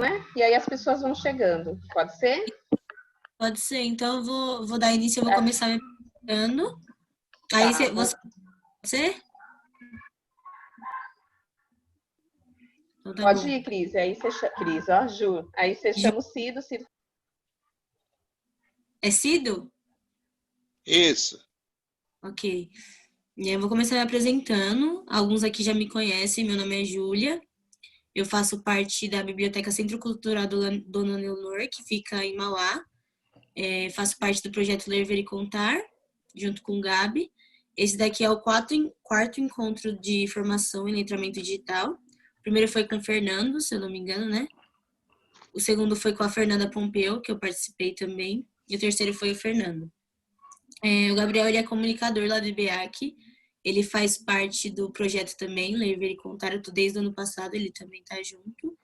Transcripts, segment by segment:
né? E aí as pessoas vão chegando. Pode ser? Pode ser. Então, eu vou dar início, eu vou começar me apresentando. Aí, Tá. você... Pode ser? Então, tá Pode bom. ir, Cris. Aí você chama... Cris, ó, Ju. Aí você chama o Cido. Cido. É Cido? Isso. Ok. E aí eu vou começar me apresentando. Alguns aqui já me conhecem. Meu nome é Júlia. Eu faço parte da Biblioteca Centro Cultural Dona Leonor, que fica em Mauá. Faço parte do projeto Ler, Ver e Contar, junto com o Gabi. Esse daqui é o quarto encontro de formação em letramento digital. O primeiro foi com o Fernando, se eu não me engano, né? O segundo foi com a Fernanda Pompeu, que eu participei também. E o terceiro foi o Fernando. O Gabriel, ele é comunicador lá do IBEAC. Ele faz parte do projeto também, Ler, Ver e Contar. Eu tô desde o ano passado, ele também tá junto.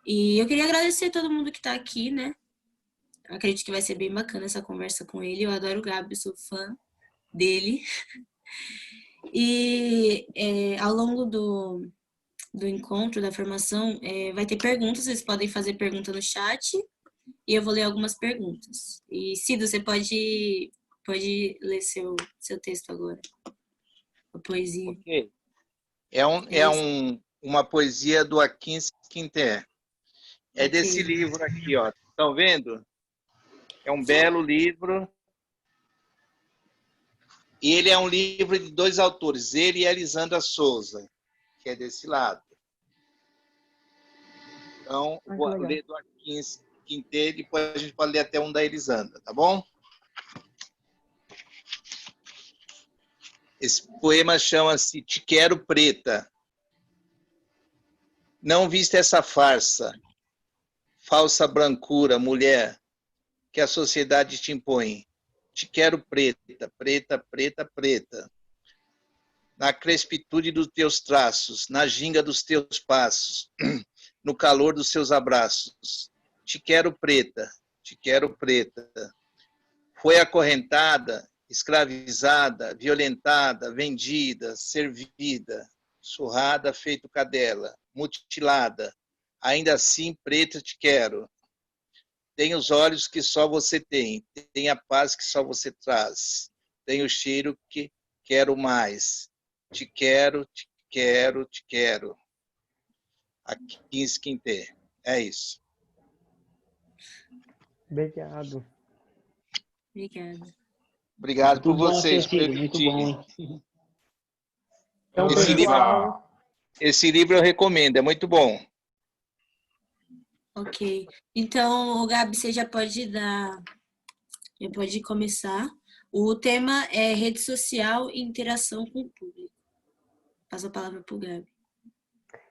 E eu queria agradecer a todo mundo que tá aqui, né? Acredito que vai ser bem bacana essa conversa com ele. Eu adoro o Gabi, sou fã dele. E ao longo do encontro, da formação, vai ter perguntas. Vocês podem fazer pergunta no chat e eu vou ler algumas perguntas. E Cido, você pode ler seu texto agora. A poesia. Ok. Uma poesia do Akins Quinter. É desse livro aqui, ó. Estão vendo? É um belo livro. E ele é um livro de dois autores, ele e a Elisandra Souza, que é desse lado. Então, vou ler do Akins Quinter, depois a gente pode ler até um da Elisandra, tá bom? Esse poema chama-se Te Quero Preta. Não viste essa farsa, falsa brancura, mulher, que a sociedade te impõe. Te quero preta, preta, preta, preta. Na crespitude dos teus traços, na ginga dos teus passos, no calor dos seus abraços. Te quero preta, te quero preta. Foi acorrentada, escravizada, violentada, vendida, servida, surrada, feito cadela, mutilada. Ainda assim, preta te quero. Tem os olhos que só você tem a paz que só você traz, tem o cheiro que quero mais. Te quero, te quero, te quero. Aqui em Esquinter. É isso. Obrigado. Obrigado por vocês permitirem. Então, Esse livro eu recomendo, é muito bom. Ok. Então, Gabi, você já pode começar. O tema é rede social e interação com o público. Passo a palavra para o Gabi.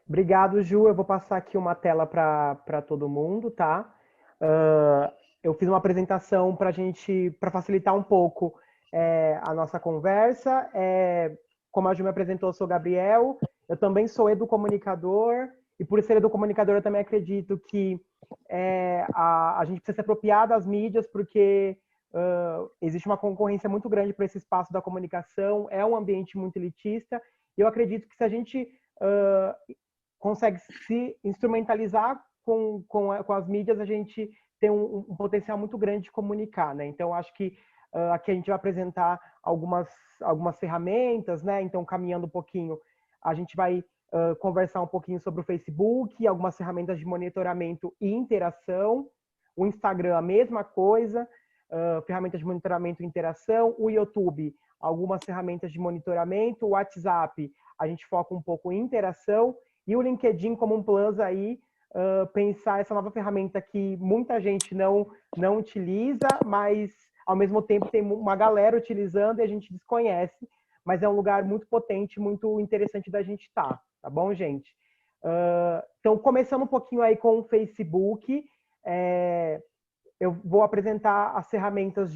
Obrigado, Ju. Eu vou passar aqui uma tela para todo mundo, tá? Eu fiz uma apresentação para facilitar um pouco a nossa conversa. Como a Ju me apresentou, eu sou Gabriel. Eu também sou educomunicador. E por ser educomunicador, eu também acredito que a gente precisa se apropriar das mídias, porque existe uma concorrência muito grande para esse espaço da comunicação. É um ambiente muito elitista. E eu acredito que se a gente consegue se instrumentalizar com as mídias, a gente tem um potencial muito grande de comunicar, né? Então, acho que aqui a gente vai apresentar algumas ferramentas, né? Então, caminhando um pouquinho, a gente vai conversar um pouquinho sobre o Facebook, algumas ferramentas de monitoramento e interação, o Instagram, a mesma coisa, ferramentas de monitoramento e interação, o YouTube, algumas ferramentas de monitoramento, o WhatsApp, a gente foca um pouco em interação, e o LinkedIn como um plus aí, pensar essa nova ferramenta que muita gente não utiliza, mas ao mesmo tempo tem uma galera utilizando e a gente desconhece, mas é um lugar muito potente, muito interessante da gente estar, tá bom, gente? Então, começando um pouquinho aí com o Facebook, eu vou apresentar as ferramentas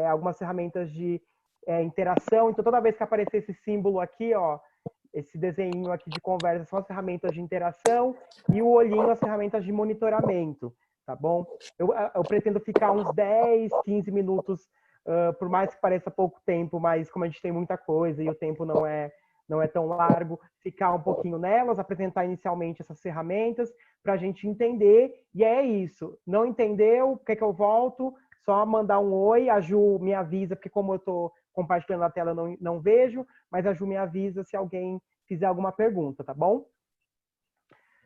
algumas ferramentas de interação. Então, toda vez que aparecer esse símbolo aqui, ó, esse desenho aqui de conversa, são as ferramentas de interação, e o olhinho, as ferramentas de monitoramento, tá bom? Eu pretendo ficar uns 10, 15 minutos, por mais que pareça pouco tempo, mas como a gente tem muita coisa e o tempo não não é tão largo, ficar um pouquinho nelas, apresentar inicialmente essas ferramentas para a gente entender, e é isso. Não entendeu, quer que eu volto? Só mandar um oi, a Ju me avisa, porque como eu estou compartilhando a tela, eu não vejo, mas a Ju me avisa se alguém fizer alguma pergunta, tá bom?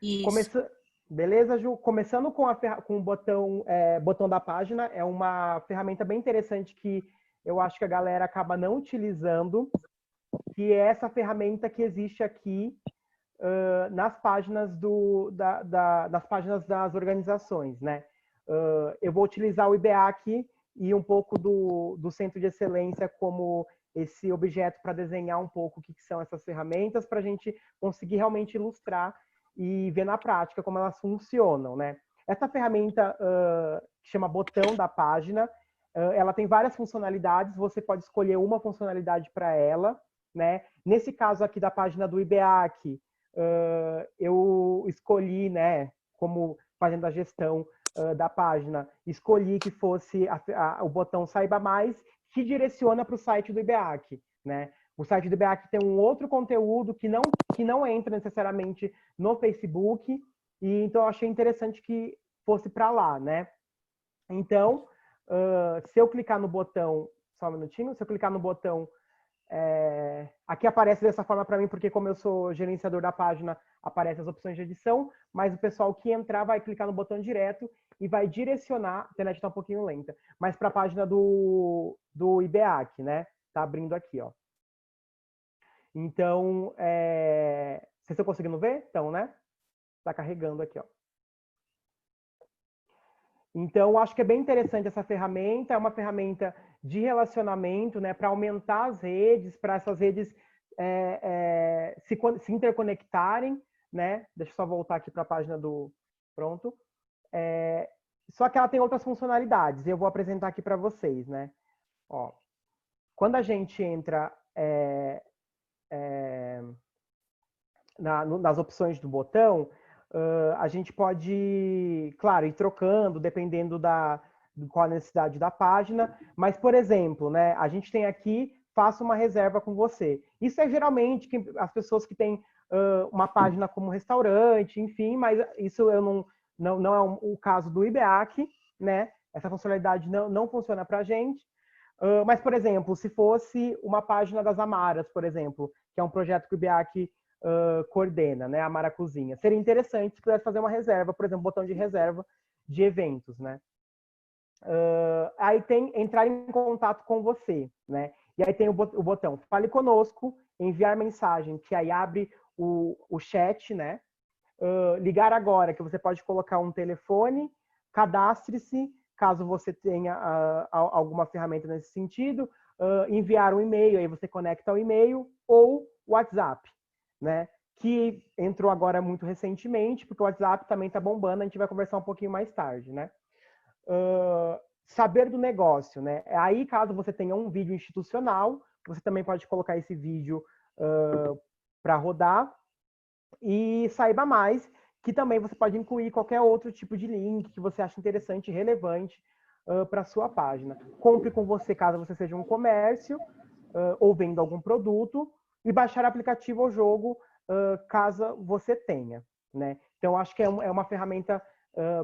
Isso. Beleza, Ju? Começando com o botão da página, é uma ferramenta bem interessante que eu acho que a galera acaba não utilizando, que é essa ferramenta que existe aqui nas páginas nas páginas das organizações, né? Eu vou utilizar o IBEAC e um pouco do Centro de Excelência como esse objeto para desenhar um pouco o que são essas ferramentas, para a gente conseguir realmente ilustrar e ver na prática como elas funcionam, né? Essa ferramenta que chama botão da página, ela tem várias funcionalidades, você pode escolher uma funcionalidade para ela, né? Nesse caso aqui da página do IBEAC, eu escolhi, né, como fazendo a gestão da página, escolhi que fosse o botão Saiba Mais, que direciona para o site do IBEAC, né? O site do IBEAC tem um outro conteúdo que não entra necessariamente no Facebook, e então eu achei interessante que fosse para lá, né? Então, se eu clicar no botão, só um minutinho, se eu clicar no botão, aqui aparece dessa forma para mim, porque como eu sou gerenciador da página, aparecem as opções de edição, mas o pessoal que entrar vai clicar no botão direto e vai direcionar, a internet está um pouquinho lenta, mas para a página do IBEAC, né? Tá abrindo aqui, ó. Então, vocês estão conseguindo ver? Então, né? Tá carregando aqui, ó. Então, acho que é bem interessante essa ferramenta, é uma ferramenta de relacionamento, né, para aumentar as redes, para essas redes se interconectarem, né? Deixa eu só voltar aqui para a página do... Pronto. Só que ela tem outras funcionalidades, e eu vou apresentar aqui para vocês, né? Ó, quando a gente entra nas opções do botão, a gente pode, claro, ir trocando, dependendo de qual a necessidade da página. Mas, por exemplo, né, a gente tem aqui, faça uma reserva com você. Isso é geralmente as pessoas que têm uma página como restaurante, enfim, mas isso não é o caso do IBEAC, né? Essa funcionalidade não funciona para a gente. Mas, por exemplo, se fosse uma página das Amaras, por exemplo, que é um projeto que o IBEAC coordena, né, a Amara Cozinha. Seria interessante se pudesse fazer uma reserva, por exemplo, botão de reserva de eventos, né? Aí tem entrar em contato com você, né? E aí tem o botão Fale Conosco, enviar mensagem, que aí abre o chat, né? Ligar agora, que você pode colocar um telefone, cadastre-se, caso você tenha alguma ferramenta nesse sentido, enviar um e-mail, aí você conecta ao e-mail, ou WhatsApp, né? Que entrou agora muito recentemente, porque o WhatsApp também está bombando, a gente vai conversar um pouquinho mais tarde, né? Saber do negócio, né? Aí, caso você tenha um vídeo institucional, você também pode colocar esse vídeo para rodar. E Saiba Mais, que também você pode incluir qualquer outro tipo de link que você acha interessante e relevante para a sua página. Compre com você, caso você seja um comércio ou venda algum produto, e baixar aplicativo ou jogo, caso você tenha, né? Então, acho que é uma ferramenta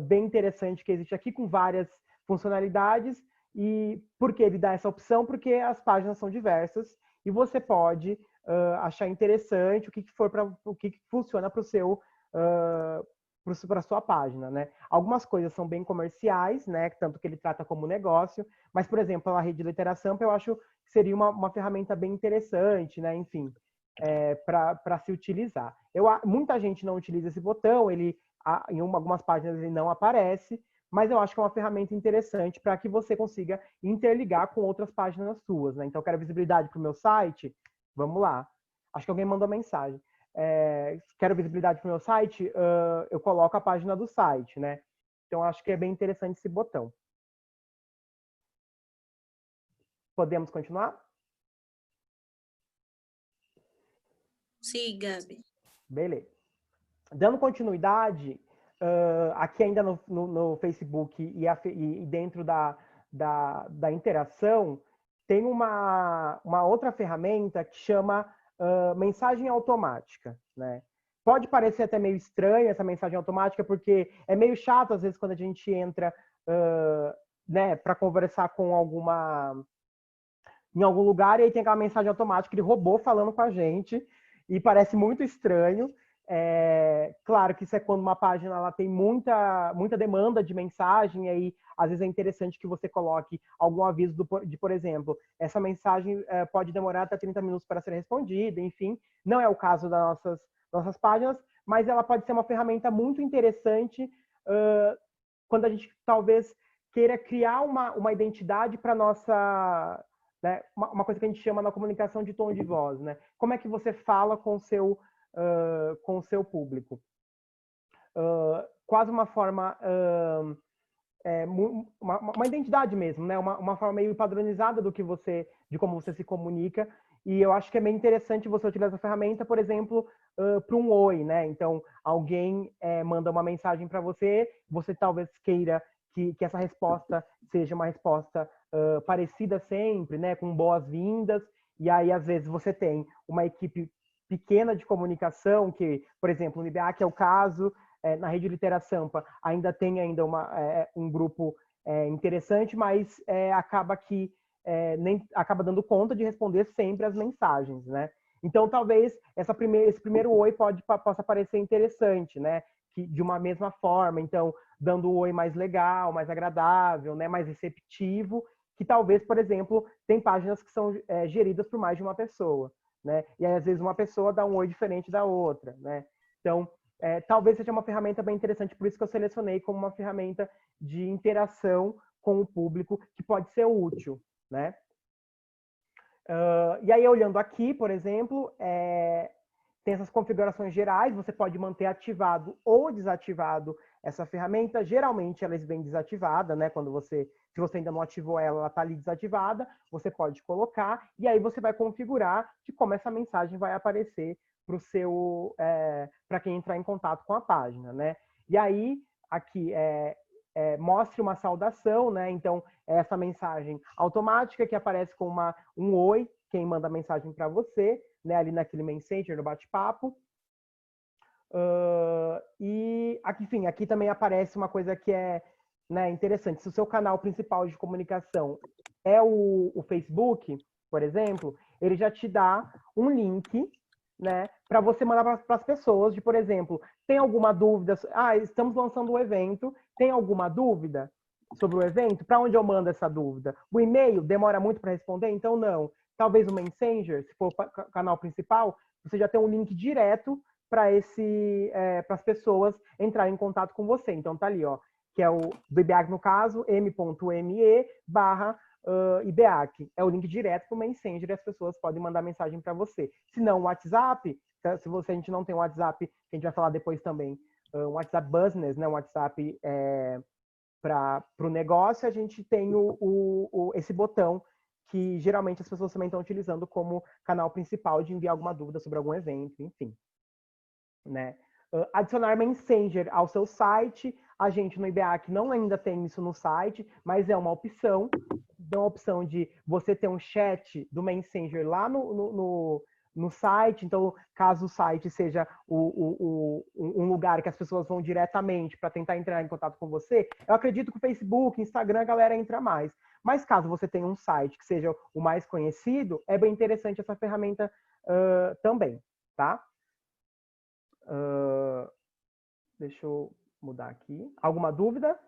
bem interessante que existe aqui, com várias funcionalidades. E por que ele dá essa opção? Porque as páginas são diversas e você pode achar interessante o que funciona para a sua página, né? Algumas coisas são bem comerciais, né? Tanto que ele trata como negócio, mas, por exemplo, a rede de literação, eu acho que seria uma ferramenta bem interessante, né? Enfim, para se utilizar. Muita gente não utiliza esse botão, em algumas páginas ele não aparece, mas eu acho que é uma ferramenta interessante para que você consiga interligar com outras páginas suas, né? Então, eu quero visibilidade para o meu site, vamos lá. Acho que alguém mandou mensagem. Quero visibilidade para o meu site, eu coloco a página do site, né? Então, acho que é bem interessante esse botão. Podemos continuar? Sim, Gabi. Beleza. Dando continuidade, aqui ainda no Facebook e dentro da interação, tem uma outra ferramenta que chama mensagem automática, né? Pode parecer até meio estranha essa mensagem automática, porque é meio chato, às vezes, quando a gente entra né, para conversar com em algum lugar e aí tem aquela mensagem automática de robô falando com a gente e parece muito estranho. Claro que isso é quando uma página ela tem muita demanda de mensagem, e aí às vezes é interessante que você coloque algum aviso de, por exemplo, essa mensagem pode demorar até 30 minutos para ser respondida, enfim. Não é o caso das nossas páginas, mas ela pode ser uma ferramenta muito interessante quando a gente talvez queira criar uma identidade para nossa... Né, uma coisa que a gente chama na comunicação de tom de voz, né? Como é que você fala com o seu público? Quase uma forma... uma identidade mesmo, né? Uma forma meio padronizada de como você se comunica. E eu acho que é bem interessante você utilizar essa ferramenta, por exemplo, para um oi, né? Então, alguém manda uma mensagem para você, você talvez queira que essa resposta seja uma resposta parecida sempre, né? Com boas-vindas. E aí, às vezes, você tem uma equipe pequena de comunicação, que, por exemplo, no IBA, que é o caso, na Rede Litera Sampa, ainda tem um grupo interessante, mas acaba que nem acaba dando conta de responder sempre as mensagens, né? Então, talvez esse primeiro oi possa parecer interessante, né? Que, de uma mesma forma, então, dando o oi mais legal, mais agradável, né? Mais receptivo, que talvez, por exemplo, tem páginas que são geridas por mais de uma pessoa, né? E aí, às vezes, uma pessoa dá um oi diferente da outra, né? Então, talvez seja uma ferramenta bem interessante, por isso que eu selecionei como uma ferramenta de interação com o público que pode ser útil, né? E aí, olhando aqui, por exemplo, tem essas configurações gerais, você pode manter ativado ou desativado essa ferramenta. Geralmente, ela vem desativada, né? Se você ainda não ativou ela está ali desativada, você pode colocar, e aí você vai configurar de como essa mensagem vai aparecer para quem entrar em contato com a página, né? E aí, aqui, mostre uma saudação, né? Então, essa mensagem automática que aparece com um oi, quem manda a mensagem para você, né? Ali naquele Messenger, no bate-papo. E aqui, enfim, aqui também aparece uma coisa que né, interessante. Se o seu canal principal de comunicação é o Facebook, por exemplo, ele já te dá um link, né, para você mandar para as pessoas, por exemplo, tem alguma dúvida? Estamos lançando um evento, tem alguma dúvida sobre o evento? Para onde eu mando essa dúvida? O e-mail demora muito para responder? Então, não. Talvez o Messenger, se for o canal principal, você já tem um link direto para as pessoas entrarem em contato com você. Então, tá ali, ó, que é o do IBEAC, no caso, m.me/IBEAC. É o link direto para o Messenger e as pessoas podem mandar mensagem para você. Se não, o WhatsApp, se a gente não tem um WhatsApp, que a gente vai falar depois também, um WhatsApp Business, né, um WhatsApp para o negócio, a gente tem esse botão que geralmente as pessoas também estão utilizando como canal principal de enviar alguma dúvida sobre algum evento, enfim. Né? Adicionar Messenger ao seu site. A gente no IBEAC não ainda tem isso no site, mas é uma opção. Dá uma opção de você ter um chat do Messenger lá no site. Então, caso o site seja um lugar que as pessoas vão diretamente para tentar entrar em contato com você, eu acredito que o Facebook, Instagram, a galera entra mais. Mas caso você tenha um site que seja o mais conhecido, é bem interessante essa ferramenta também, tá? Deixa eu mudar aqui. Alguma dúvida?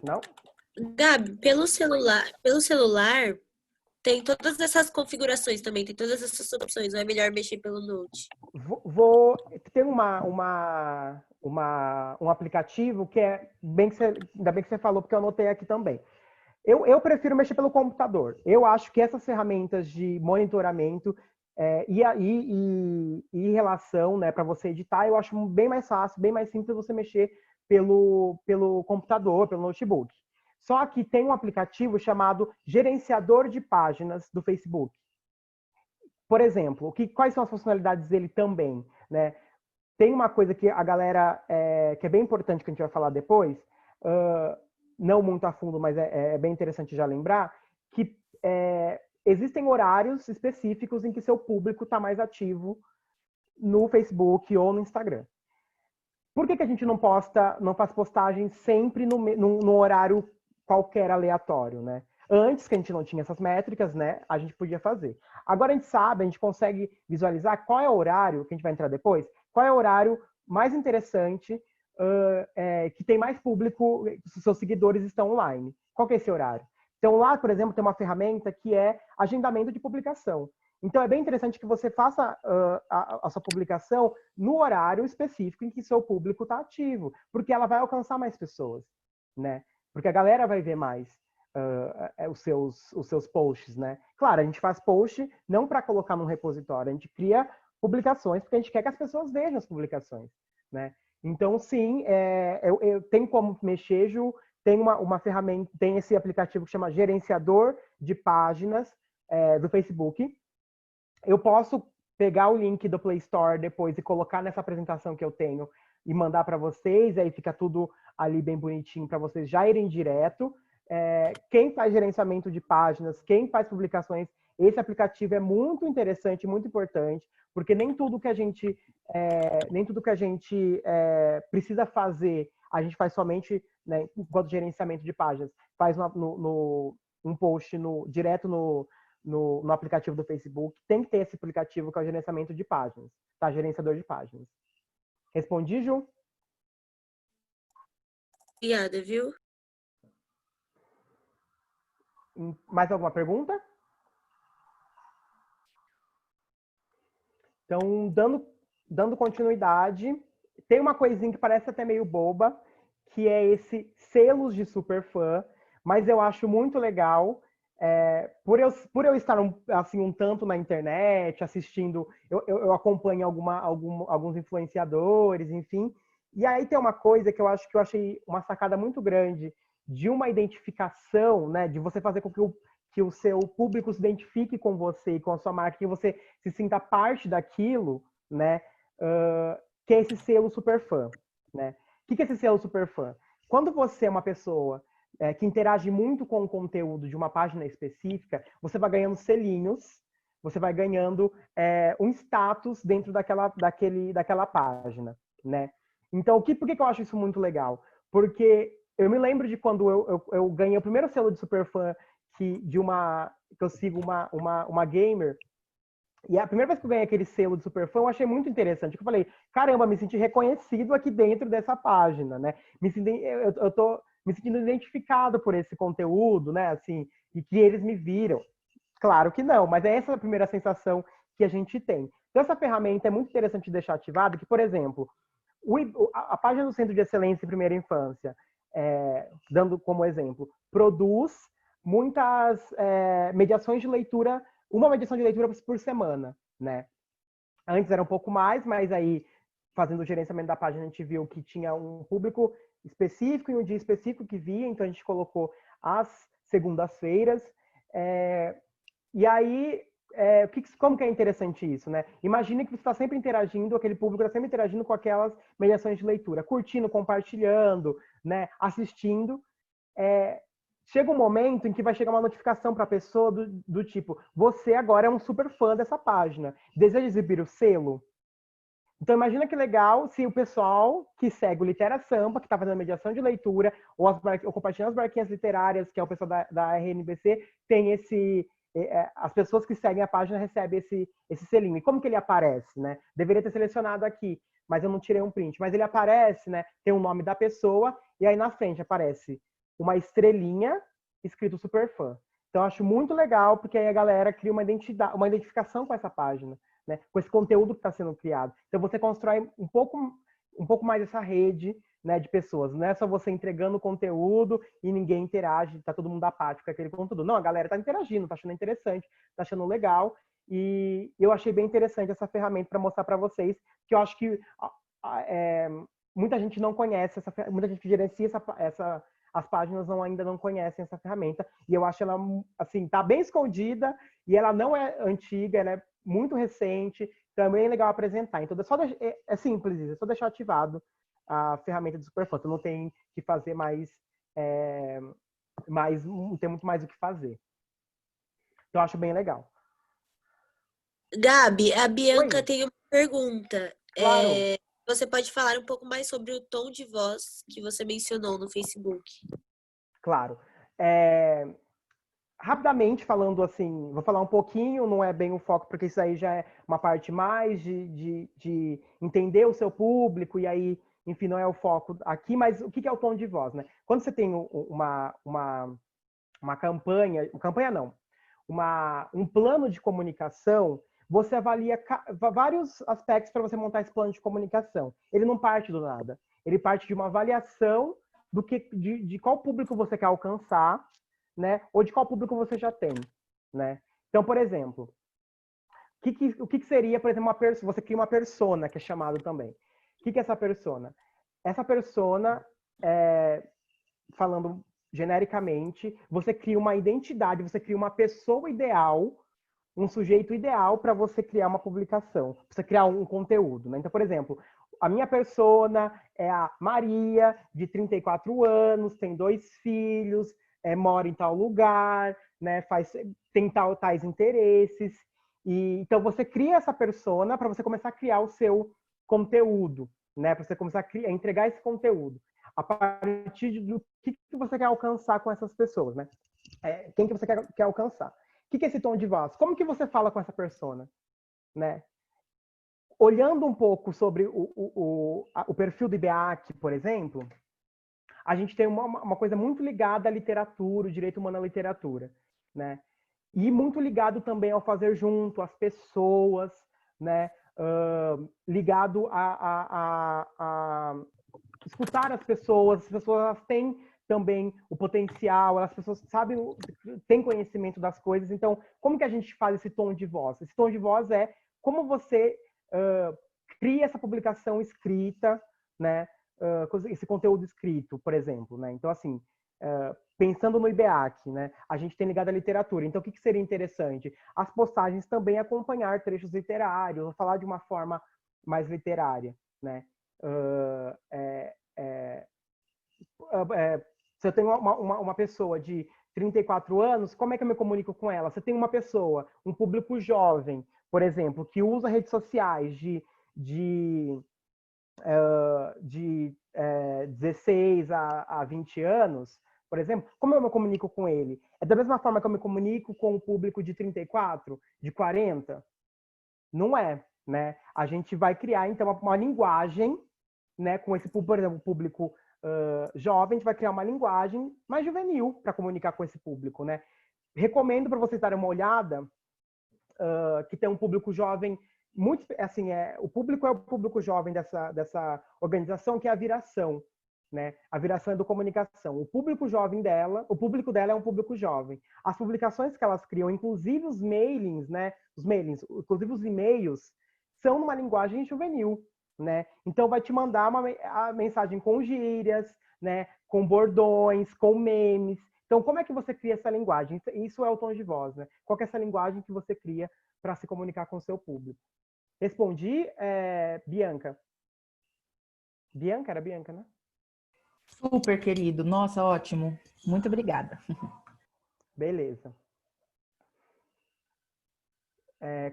Não? Gabi, pelo celular tem todas essas configurações também, tem todas essas opções, ou é melhor mexer pelo Note? Tem um aplicativo que ainda bem que você falou, porque eu anotei aqui também. Eu prefiro mexer pelo computador. Eu acho que essas ferramentas de monitoramento e relação, né, para você editar, eu acho bem mais fácil, bem mais simples você mexer pelo computador, pelo notebook. Só que tem um aplicativo chamado Gerenciador de Páginas do Facebook. Por exemplo, quais são as funcionalidades dele também, né? Tem uma coisa que a galera, que é bem importante, que a gente vai falar depois, não muito a fundo, mas é bem interessante já lembrar, que existem horários específicos em que seu público está mais ativo no Facebook ou no Instagram. Por que a gente não faz postagem sempre no horário qualquer aleatório, né? Antes, que a gente não tinha essas métricas, né, a gente podia fazer. Agora a gente sabe, a gente consegue visualizar qual é o horário, que a gente vai entrar depois, qual é o horário mais interessante, que tem mais público, os seus seguidores estão online. Qual que é esse horário? Então lá, por exemplo, tem uma ferramenta que é agendamento de publicação. Então é bem interessante que você faça a sua publicação no horário específico em que seu público está ativo, porque ela vai alcançar mais pessoas, né? Porque a galera vai ver mais os seus posts, né? Claro, a gente faz post não para colocar num repositório, a gente cria publicações porque a gente quer que as pessoas vejam as publicações, né? Então, sim, eu tenho como mexer, Ju, tem uma ferramenta, tem esse aplicativo que chama Gerenciador de Páginas do Facebook. Eu posso pegar o link do Play Store depois e colocar nessa apresentação que eu tenho e mandar para vocês, aí fica tudo ali bem bonitinho para vocês já irem direto. Quem faz gerenciamento de páginas, quem faz publicações, esse aplicativo é muito interessante, muito importante, porque nem tudo que a gente precisa fazer, a gente faz somente, né, enquanto gerenciamento de páginas, faz um post direto no aplicativo do Facebook. Tem que ter esse aplicativo que é o gerenciamento de páginas, tá? Gerenciador de páginas. Respondi, Ju? Obrigada, viu? Mais alguma pergunta? Então, dando continuidade, tem uma coisinha que parece até meio boba, que é esse selos de superfã, mas eu acho muito legal. Por eu estar assim, um tanto na internet, assistindo, eu acompanho alguns influenciadores, enfim. E aí tem uma coisa que eu achei uma sacada muito grande de uma identificação, né, de você fazer com que o seu público se identifique com você e com a sua marca, que você se sinta parte daquilo, né, que é esse selo superfã, né? O que é esse selo superfã? Quando você é uma pessoa que interage muito com o conteúdo de uma página específica, você vai ganhando selinhos, você vai ganhando um status dentro daquela página, né? Então, por que eu acho isso muito legal? Porque eu me lembro de quando eu ganhei o primeiro selo de superfã que eu sigo uma gamer, e a primeira vez que eu ganhei aquele selo de superfã, eu achei muito interessante. Eu falei, caramba, me senti reconhecido aqui dentro dessa página, né? Eu tô me sentindo identificado por esse conteúdo, né? Assim, e que eles me viram. Claro que não, mas é essa a primeira sensação que a gente tem. Então, essa ferramenta é muito interessante de deixar ativada, que, por exemplo, a página do Centro de Excelência em Primeira Infância, dando como exemplo, produz muitas mediações de leitura, uma mediação de leitura por semana, né? Antes era um pouco mais, mas aí, fazendo o gerenciamento da página, a gente viu que tinha um público específico e um dia específico que via, então a gente colocou às segundas-feiras. E aí, como que é interessante isso, né? Imagine que você está sempre interagindo, aquele público está sempre interagindo com aquelas mediações de leitura, curtindo, compartilhando, né? Assistindo. Chega um momento em que vai chegar uma notificação para a pessoa do tipo, você agora é um super fã dessa página, deseja exibir o selo? Então imagina que legal se o pessoal que segue o Litera Sampa, que está fazendo mediação de leitura, ou compartilhando as barquinhas literárias, que é o pessoal da RNBC, tem as pessoas que seguem a página recebem esse selinho. E como que ele aparece, né? Deveria ter selecionado aqui, mas eu não tirei um print. Mas ele aparece, né? Tem o nome da pessoa, e aí na frente aparece uma estrelinha escrito superfã. Então eu acho muito legal, porque aí a galera cria uma identificação com essa página, né? Com esse conteúdo que está sendo criado. Então você constrói um pouco mais essa rede, né, de pessoas. Não é só você entregando conteúdo e ninguém interage, tá todo mundo apático com aquele conteúdo. Não, a galera tá interagindo, tá achando interessante, tá achando legal. E eu achei bem interessante essa ferramenta para mostrar para vocês, que eu acho que muita gente não conhece, muita gente que gerencia as páginas ainda não conhecem essa ferramenta. E eu acho ela, assim, tá bem escondida e ela não é antiga, ela é muito recente, também é legal apresentar. Então, é simples isso, é só deixar ativado a ferramenta do Superfã. Não tem que fazer não tem muito mais o que fazer. Então, eu acho bem legal. Gabi, a Bianca Oi, tem uma pergunta. claro, Você pode falar um pouco mais sobre o tom de voz que você mencionou no Facebook? claro. Rapidamente falando assim, vou falar um pouquinho, não é bem o foco, porque isso aí já é uma parte mais de entender o seu público, e aí, enfim, não é o foco aqui, mas o que é o tom de voz, né? Quando você tem uma campanha não, um plano de comunicação, você avalia vários aspectos para você montar esse plano de comunicação. Ele não parte do nada, ele parte de uma avaliação de qual público você quer alcançar, né? Ou de qual público você já tem, né? Então, por exemplo, o que seria, por exemplo, você cria uma persona, que é chamado também. O que é essa persona? Essa persona, falando genericamente, você cria uma identidade, você cria uma pessoa ideal, um sujeito ideal para você criar uma publicação, pra você criar um conteúdo, né? Então, por exemplo, a minha persona é a Maria, de 34 anos, tem 2 filhos, mora em tal lugar, né? Tem tais interesses. E então você cria essa persona para você começar a criar o seu conteúdo, né? Para você começar a entregar esse conteúdo a partir do que você quer alcançar com essas pessoas, né? Quem que você quer alcançar? O que é esse tom de voz? Como que você fala com essa persona, né? Olhando um pouco sobre o perfil do IBEAC, por exemplo, a gente tem uma coisa muito ligada à literatura, o direito humano à literatura, né? E muito ligado também ao fazer junto, às pessoas, né? Ligado a escutar as pessoas elas têm também o potencial, as pessoas sabem, têm conhecimento das coisas. Então, como que a gente faz esse tom de voz? Esse tom de voz é como você cria essa publicação escrita, né? Esse conteúdo escrito, por exemplo, né? Então, assim, pensando no IBEAC, né? A gente tem ligado à literatura. Então, o que seria interessante? As postagens também acompanhar trechos literários, ou falar de uma forma mais literária, né? Se eu tenho uma pessoa de 34 anos, como é que eu me comunico com ela? Se eu tenho uma pessoa, um público jovem, por exemplo, que usa redes sociais de 16 a 20 anos, por exemplo, como eu me comunico com ele? É da mesma forma que eu me comunico com o público de 34, de 40? Não é, né? A gente vai criar, então, uma linguagem, né, com esse, por exemplo, público jovem, a gente vai criar uma linguagem mais juvenil para comunicar com esse público, né? Recomendo para vocês darem uma olhada, que tem um público jovem muito, assim, o público é o público jovem dessa organização, que é a Viração, né? A Viração é do comunicação. O público jovem dela, o público dela é um público jovem. As publicações que elas criam, inclusive os mailings, né? Os mailings, inclusive os e-mails, são numa linguagem juvenil, né? Então vai te mandar a mensagem com gírias, né? Com bordões, com memes. Então, como é que você cria essa linguagem? Isso é o tom de voz, né? Qual que é essa linguagem que você cria para se comunicar com o seu público? Respondi, Bianca. Bianca, era Bianca, né? Super, querido. Nossa, ótimo. Muito obrigada. Beleza.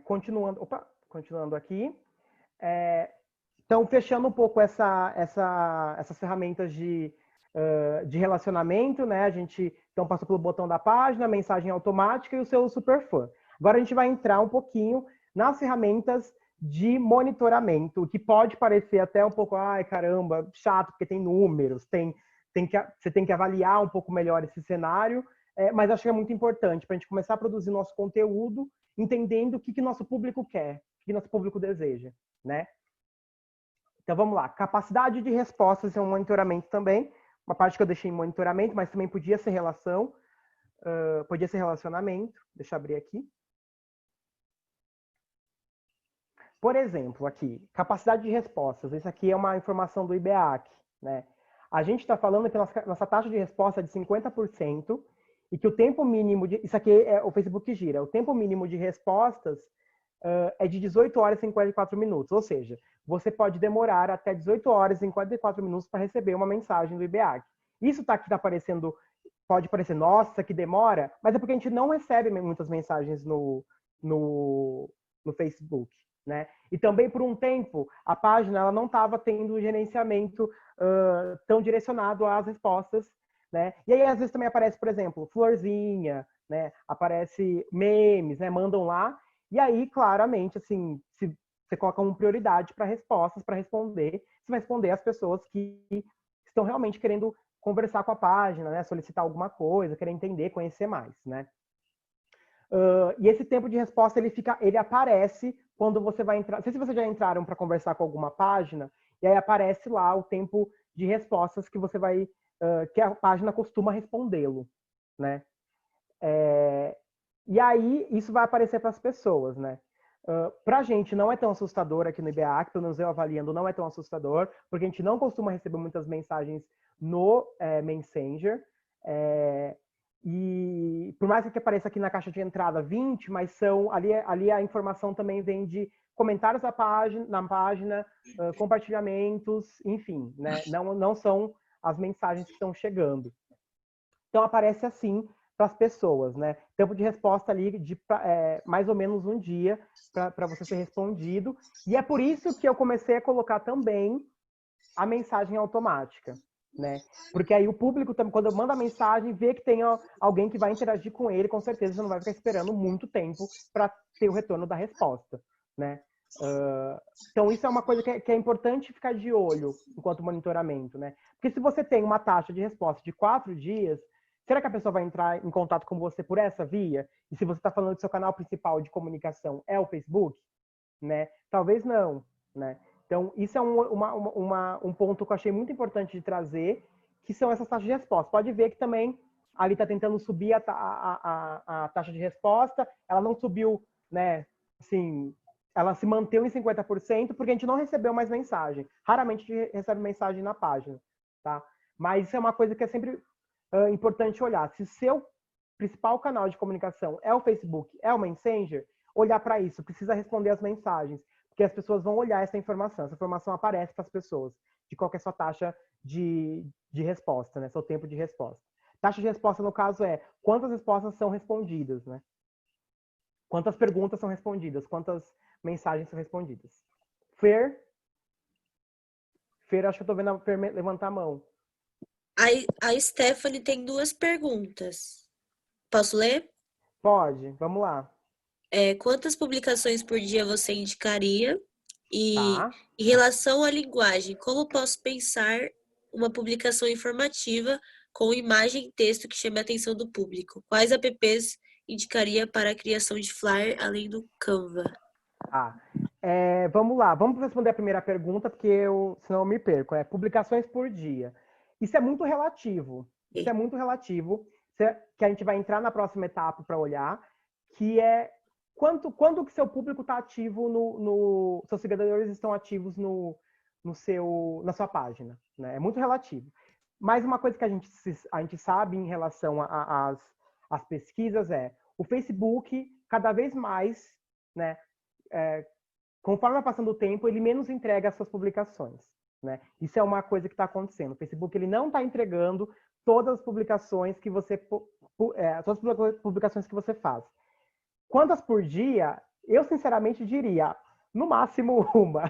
Continuando aqui. Então, fechando um pouco essas ferramentas de relacionamento, né? A gente então passou pelo botão da página, mensagem automática e o seu super fã. Agora a gente vai entrar um pouquinho nas ferramentas de monitoramento, o que pode parecer até um pouco, ai caramba, chato, porque tem números, você tem que avaliar um pouco melhor esse cenário, mas acho que é muito importante para a gente começar a produzir nosso conteúdo, entendendo o que nosso público quer, o que nosso público deseja, né? Então vamos lá, capacidade de respostas é um monitoramento também, uma parte que eu deixei em monitoramento, mas também podia ser podia ser relacionamento, deixa eu abrir aqui. Por exemplo, aqui, capacidade de respostas. Isso aqui é uma informação do IBEAC, né? A gente está falando que nossa taxa de resposta é de 50% e que o tempo mínimo de... Isso aqui é o Facebook que gira. O tempo mínimo de respostas é de 18 horas e 54 minutos. Ou seja, você pode demorar até 18 horas e 54 minutos para receber uma mensagem do IBEAC. Isso aqui está aparecendo pode parecer, nossa, que demora, mas é porque a gente não recebe muitas mensagens no Facebook, né? E também, por um tempo, a página ela não estava tendo gerenciamento tão direcionado às respostas, né? E aí, às vezes, também aparece, por exemplo, florzinha, né? Aparece memes, né? Mandam lá. E aí, claramente, assim, se você coloca uma prioridade para respostas, para responder, você vai responder às pessoas que estão realmente querendo conversar com a página, né? Solicitar alguma coisa, querer entender, conhecer mais, né? E esse tempo de resposta ele aparece quando você vai entrar. Não sei se vocês já entraram para conversar com alguma página, e aí aparece lá o tempo de respostas que você vai, que a página costuma respondê-lo, né? E aí isso vai aparecer para as pessoas, né? Para a gente não é tão assustador aqui no IBEAC, pelo menos eu avaliando, não é tão assustador, porque a gente não costuma receber muitas mensagens no Messenger. E por mais que apareça aqui na caixa de entrada 20, mas são ali a informação também vem de comentários na página, compartilhamentos, enfim, né? Não são as mensagens que estão chegando. Então aparece assim para as pessoas, né? Tempo de resposta ali de mais ou menos um dia para você ser respondido. E é por isso que eu comecei a colocar também a mensagem automática, né? Porque aí o público, quando manda a mensagem, vê que tem alguém que vai interagir com ele, com certeza você não vai ficar esperando muito tempo para ter o retorno da resposta, né? Então isso é uma coisa que é importante ficar de olho enquanto monitoramento, né? Porque se você tem uma taxa de resposta de 4 dias, será que a pessoa vai entrar em contato com você por essa via? E se você está falando que seu canal principal de comunicação é o Facebook, né? Talvez não, né? Então, isso é um ponto que eu achei muito importante de trazer, que são essas taxas de resposta. Pode ver que também ali está tentando subir a taxa de resposta, ela não subiu, né? Assim, ela se manteve em 50%, porque a gente não recebeu mais mensagem. Raramente a gente recebe mensagem na página, tá? Mas isso é uma coisa que é sempre importante olhar. Se seu principal canal de comunicação é o Facebook, é o Messenger, olhar para isso, precisa responder as mensagens, porque as pessoas vão olhar essa informação aparece para as pessoas, de qual que é a sua taxa de resposta, né? Seu tempo de resposta. Taxa de resposta, no caso, é quantas respostas são respondidas, né? Quantas perguntas são respondidas, quantas mensagens são respondidas. Fer, acho que eu estou vendo a Fer levantar a mão. A Stephanie tem 2 perguntas. Posso ler? Pode, vamos lá. Quantas publicações por dia você indicaria? E Tá. em relação à linguagem, como posso pensar uma publicação informativa com imagem e texto que chame a atenção do público? Quais apps indicaria para a criação de flyer além do Canva? Vamos lá, vamos responder a primeira pergunta, porque senão eu me perco. Publicações por dia. Isso é muito relativo. Isso é muito relativo, que a gente vai entrar na próxima etapa para olhar, que é quando que seu público está ativo seus seguidores estão ativos na sua página, né? É muito relativo. Mas uma coisa que a gente sabe em relação às pesquisas o Facebook cada vez mais, né? Conforme vai passando o tempo, ele menos entrega as suas publicações, né? Isso é uma coisa que está acontecendo. O Facebook ele não está entregando todas as publicações que você faz. Quantas por dia? Eu sinceramente diria, no máximo uma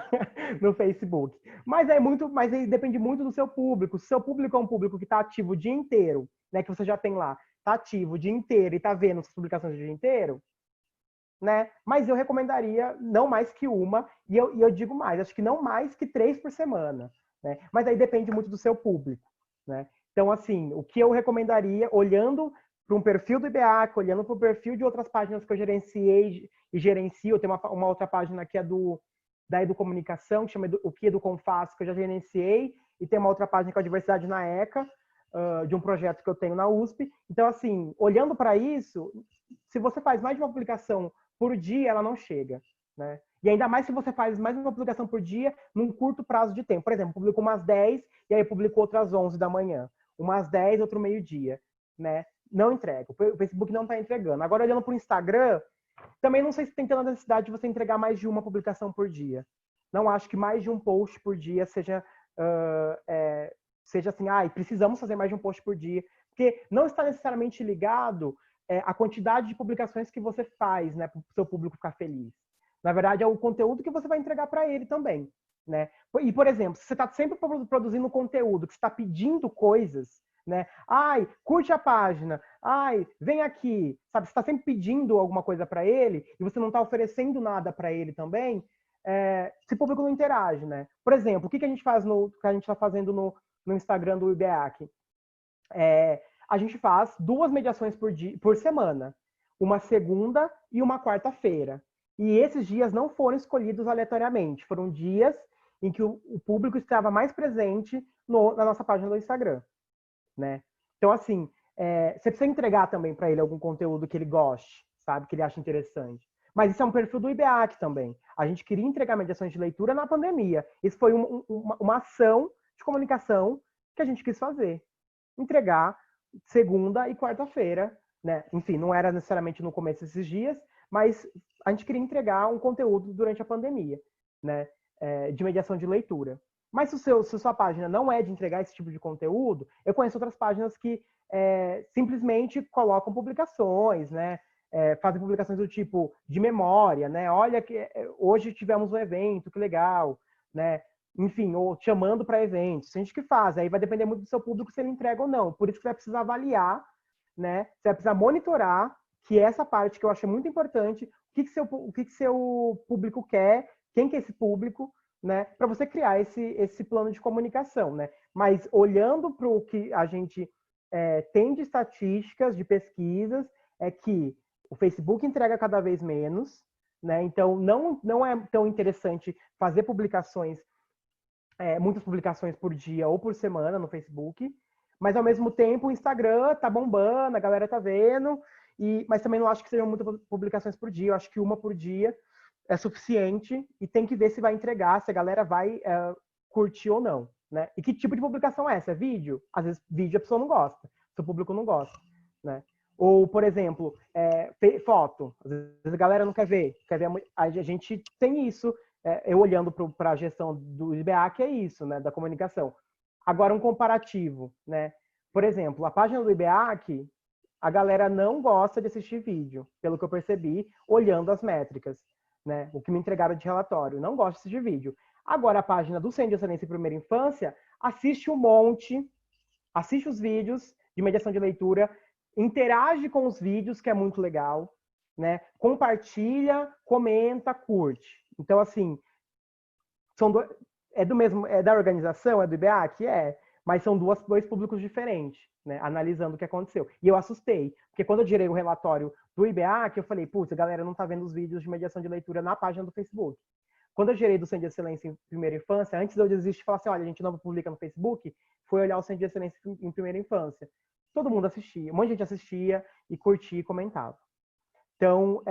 no Facebook. Mas aí depende muito do seu público. Se seu público é um público que está ativo o dia inteiro, né? Que você já tem lá, está ativo o dia inteiro e está vendo suas publicações o dia inteiro, né? Mas eu recomendaria não mais que uma, e eu digo mais, acho que não mais que 3 por semana, né? Mas aí depende muito do seu público, né? Então, assim, o que eu recomendaria, olhando para um perfil do IBEAC, olhando para o perfil de outras páginas que eu gerenciei e gerencio, tem uma outra página que é da Educomunicação, que chama O que Educom faz, que eu já gerenciei, e tem uma outra página que é a Diversidade na ECA, de um projeto que eu tenho na USP. Então, assim, olhando para isso, se você faz mais de uma publicação por dia, ela não chega, né? E ainda mais se você faz mais de uma publicação por dia num curto prazo de tempo. Por exemplo, publicou umas 10 e aí publicou outras 11 da manhã. Umas 10, outro meio-dia, né? Não entrega. O Facebook não está entregando. Agora, olhando para o Instagram, também não sei se tem tanta necessidade de você entregar mais de uma publicação por dia. Não acho que mais de um post por dia seja assim, precisamos fazer mais de um post por dia, Porque não está necessariamente ligado à quantidade de publicações que você faz, né, para o seu público ficar feliz. Na verdade, é o conteúdo que você vai entregar para ele também, né? E, por exemplo, se você está sempre produzindo conteúdo, que você está pedindo coisas, né? Ai, curte a página. Ai, vem aqui. Sabe, você está sempre pedindo alguma coisa para ele e você não está oferecendo nada para ele também, esse público não interage, né? Por exemplo, o que a gente faz que a gente está fazendo no Instagram do IBEAC? A gente faz 2 mediações por semana, uma segunda e uma quarta-feira. E esses dias não foram escolhidos aleatoriamente, foram dias em que o público estava mais presente na nossa página do Instagram, né? Então, assim, você precisa entregar também para ele algum conteúdo que ele goste, sabe? Que ele ache interessante. Mas isso é um perfil do IBEAC também. A gente queria entregar mediações de leitura na pandemia. Isso foi uma ação de comunicação que a gente quis fazer. Entregar segunda e quarta-feira, né? Enfim, não era necessariamente no começo desses dias, mas a gente queria entregar um conteúdo durante a pandemia, né? De mediação de leitura. Mas se a sua página não é de entregar esse tipo de conteúdo, eu conheço outras páginas que simplesmente colocam publicações, né? Fazem publicações do tipo de memória, né? Olha que hoje tivemos um evento, que legal, né? Enfim, ou chamando para eventos. Tem gente que faz, aí vai depender muito do seu público se ele entrega ou não. Por isso que você vai precisar avaliar, né? Você vai precisar monitorar, que é essa parte que eu acho muito importante, o que seu público quer, quem que é esse público, né? Para você criar esse plano de comunicação, né? Mas olhando para o que a gente tem de estatísticas, de pesquisas, é que o Facebook entrega cada vez menos, né? Então não é tão interessante fazer publicações, muitas publicações por dia ou por semana no Facebook, mas ao mesmo tempo o Instagram tá bombando, a galera tá vendo, mas também não acho que sejam muitas publicações por dia, eu acho que uma por dia é suficiente e tem que ver se vai entregar, se a galera vai curtir ou não, né? E que tipo de publicação é essa? É vídeo? Às vezes vídeo a pessoa não gosta, seu público não gosta, né? Ou, por exemplo, foto. Às vezes a galera não quer ver a gente tem isso, eu olhando para a gestão do IBEAC, é isso, né, da comunicação. Agora, um comparativo, né? Por exemplo, a página do IBEAC, a galera não gosta de assistir vídeo, pelo que eu percebi, olhando as métricas, né? O que me entregaram de relatório, não gosta de assistir vídeo. Agora, a página do Centro de Excelência em Primeira Infância, assiste um monte, assiste os vídeos de mediação de leitura, interage com os vídeos, que é muito legal, né? Compartilha, comenta, curte. Então, assim, é da organização, é do IBEAC? Mas são dois públicos diferentes, né? Analisando o que aconteceu. E eu assustei, porque quando eu gerei o relatório do IBEAC, eu falei, putz, a galera não tá vendo os vídeos de mediação de leitura na página do Facebook. Quando eu gerei do Centro de Excelência em Primeira Infância, antes de eu desistir e falar assim, olha, a gente não publica no Facebook, foi olhar o Centro de Excelência em Primeira Infância. Todo mundo assistia, um monte de gente assistia e curtia e comentava. Então,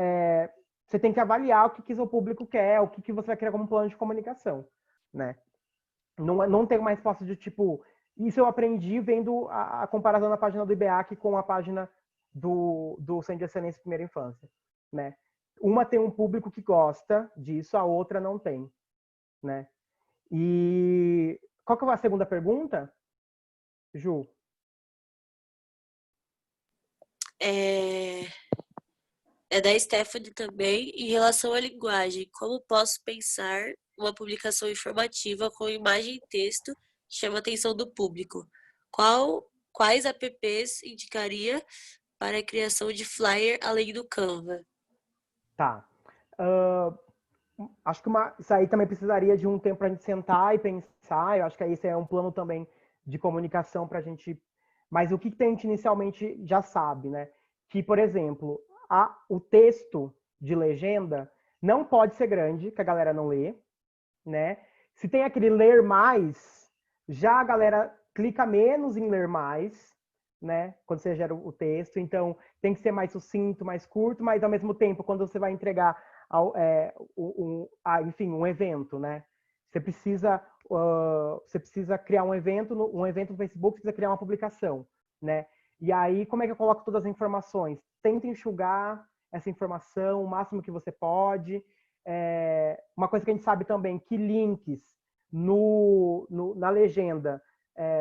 você tem que avaliar o que seu público quer, o que você vai criar como plano de comunicação, né? Não tem uma resposta de tipo... Isso eu aprendi vendo a comparação da página do IBEAC com a página do Centro de Excelência em Primeira Infância, né? Uma tem um público que gosta disso, a outra não tem, né? E qual que é a segunda pergunta, Ju? É da Stephanie também. Em relação à linguagem, como posso pensar uma publicação informativa com imagem e texto que chama a atenção do público? Quais apps indicaria para a criação de flyer além do Canva? Tá. Acho que isso aí também precisaria de um tempo para a gente sentar e pensar. Eu acho que esse é um plano também de comunicação para a gente. Mas o que a gente inicialmente já sabe, né? Que, por exemplo, o texto de legenda não pode ser grande, que a galera não lê, né? Se tem aquele ler mais, já a galera clica menos em ler mais, né? Quando você gera o texto. Então, tem que ser mais sucinto, mais curto, mas ao mesmo tempo, quando você vai entregar enfim, um evento, né? Você precisa criar um evento no Facebook, você precisa criar uma publicação, né? E aí, como é que eu coloco todas as informações? Tenta enxugar essa informação o máximo que você pode. Uma coisa que a gente sabe também, que links na legenda,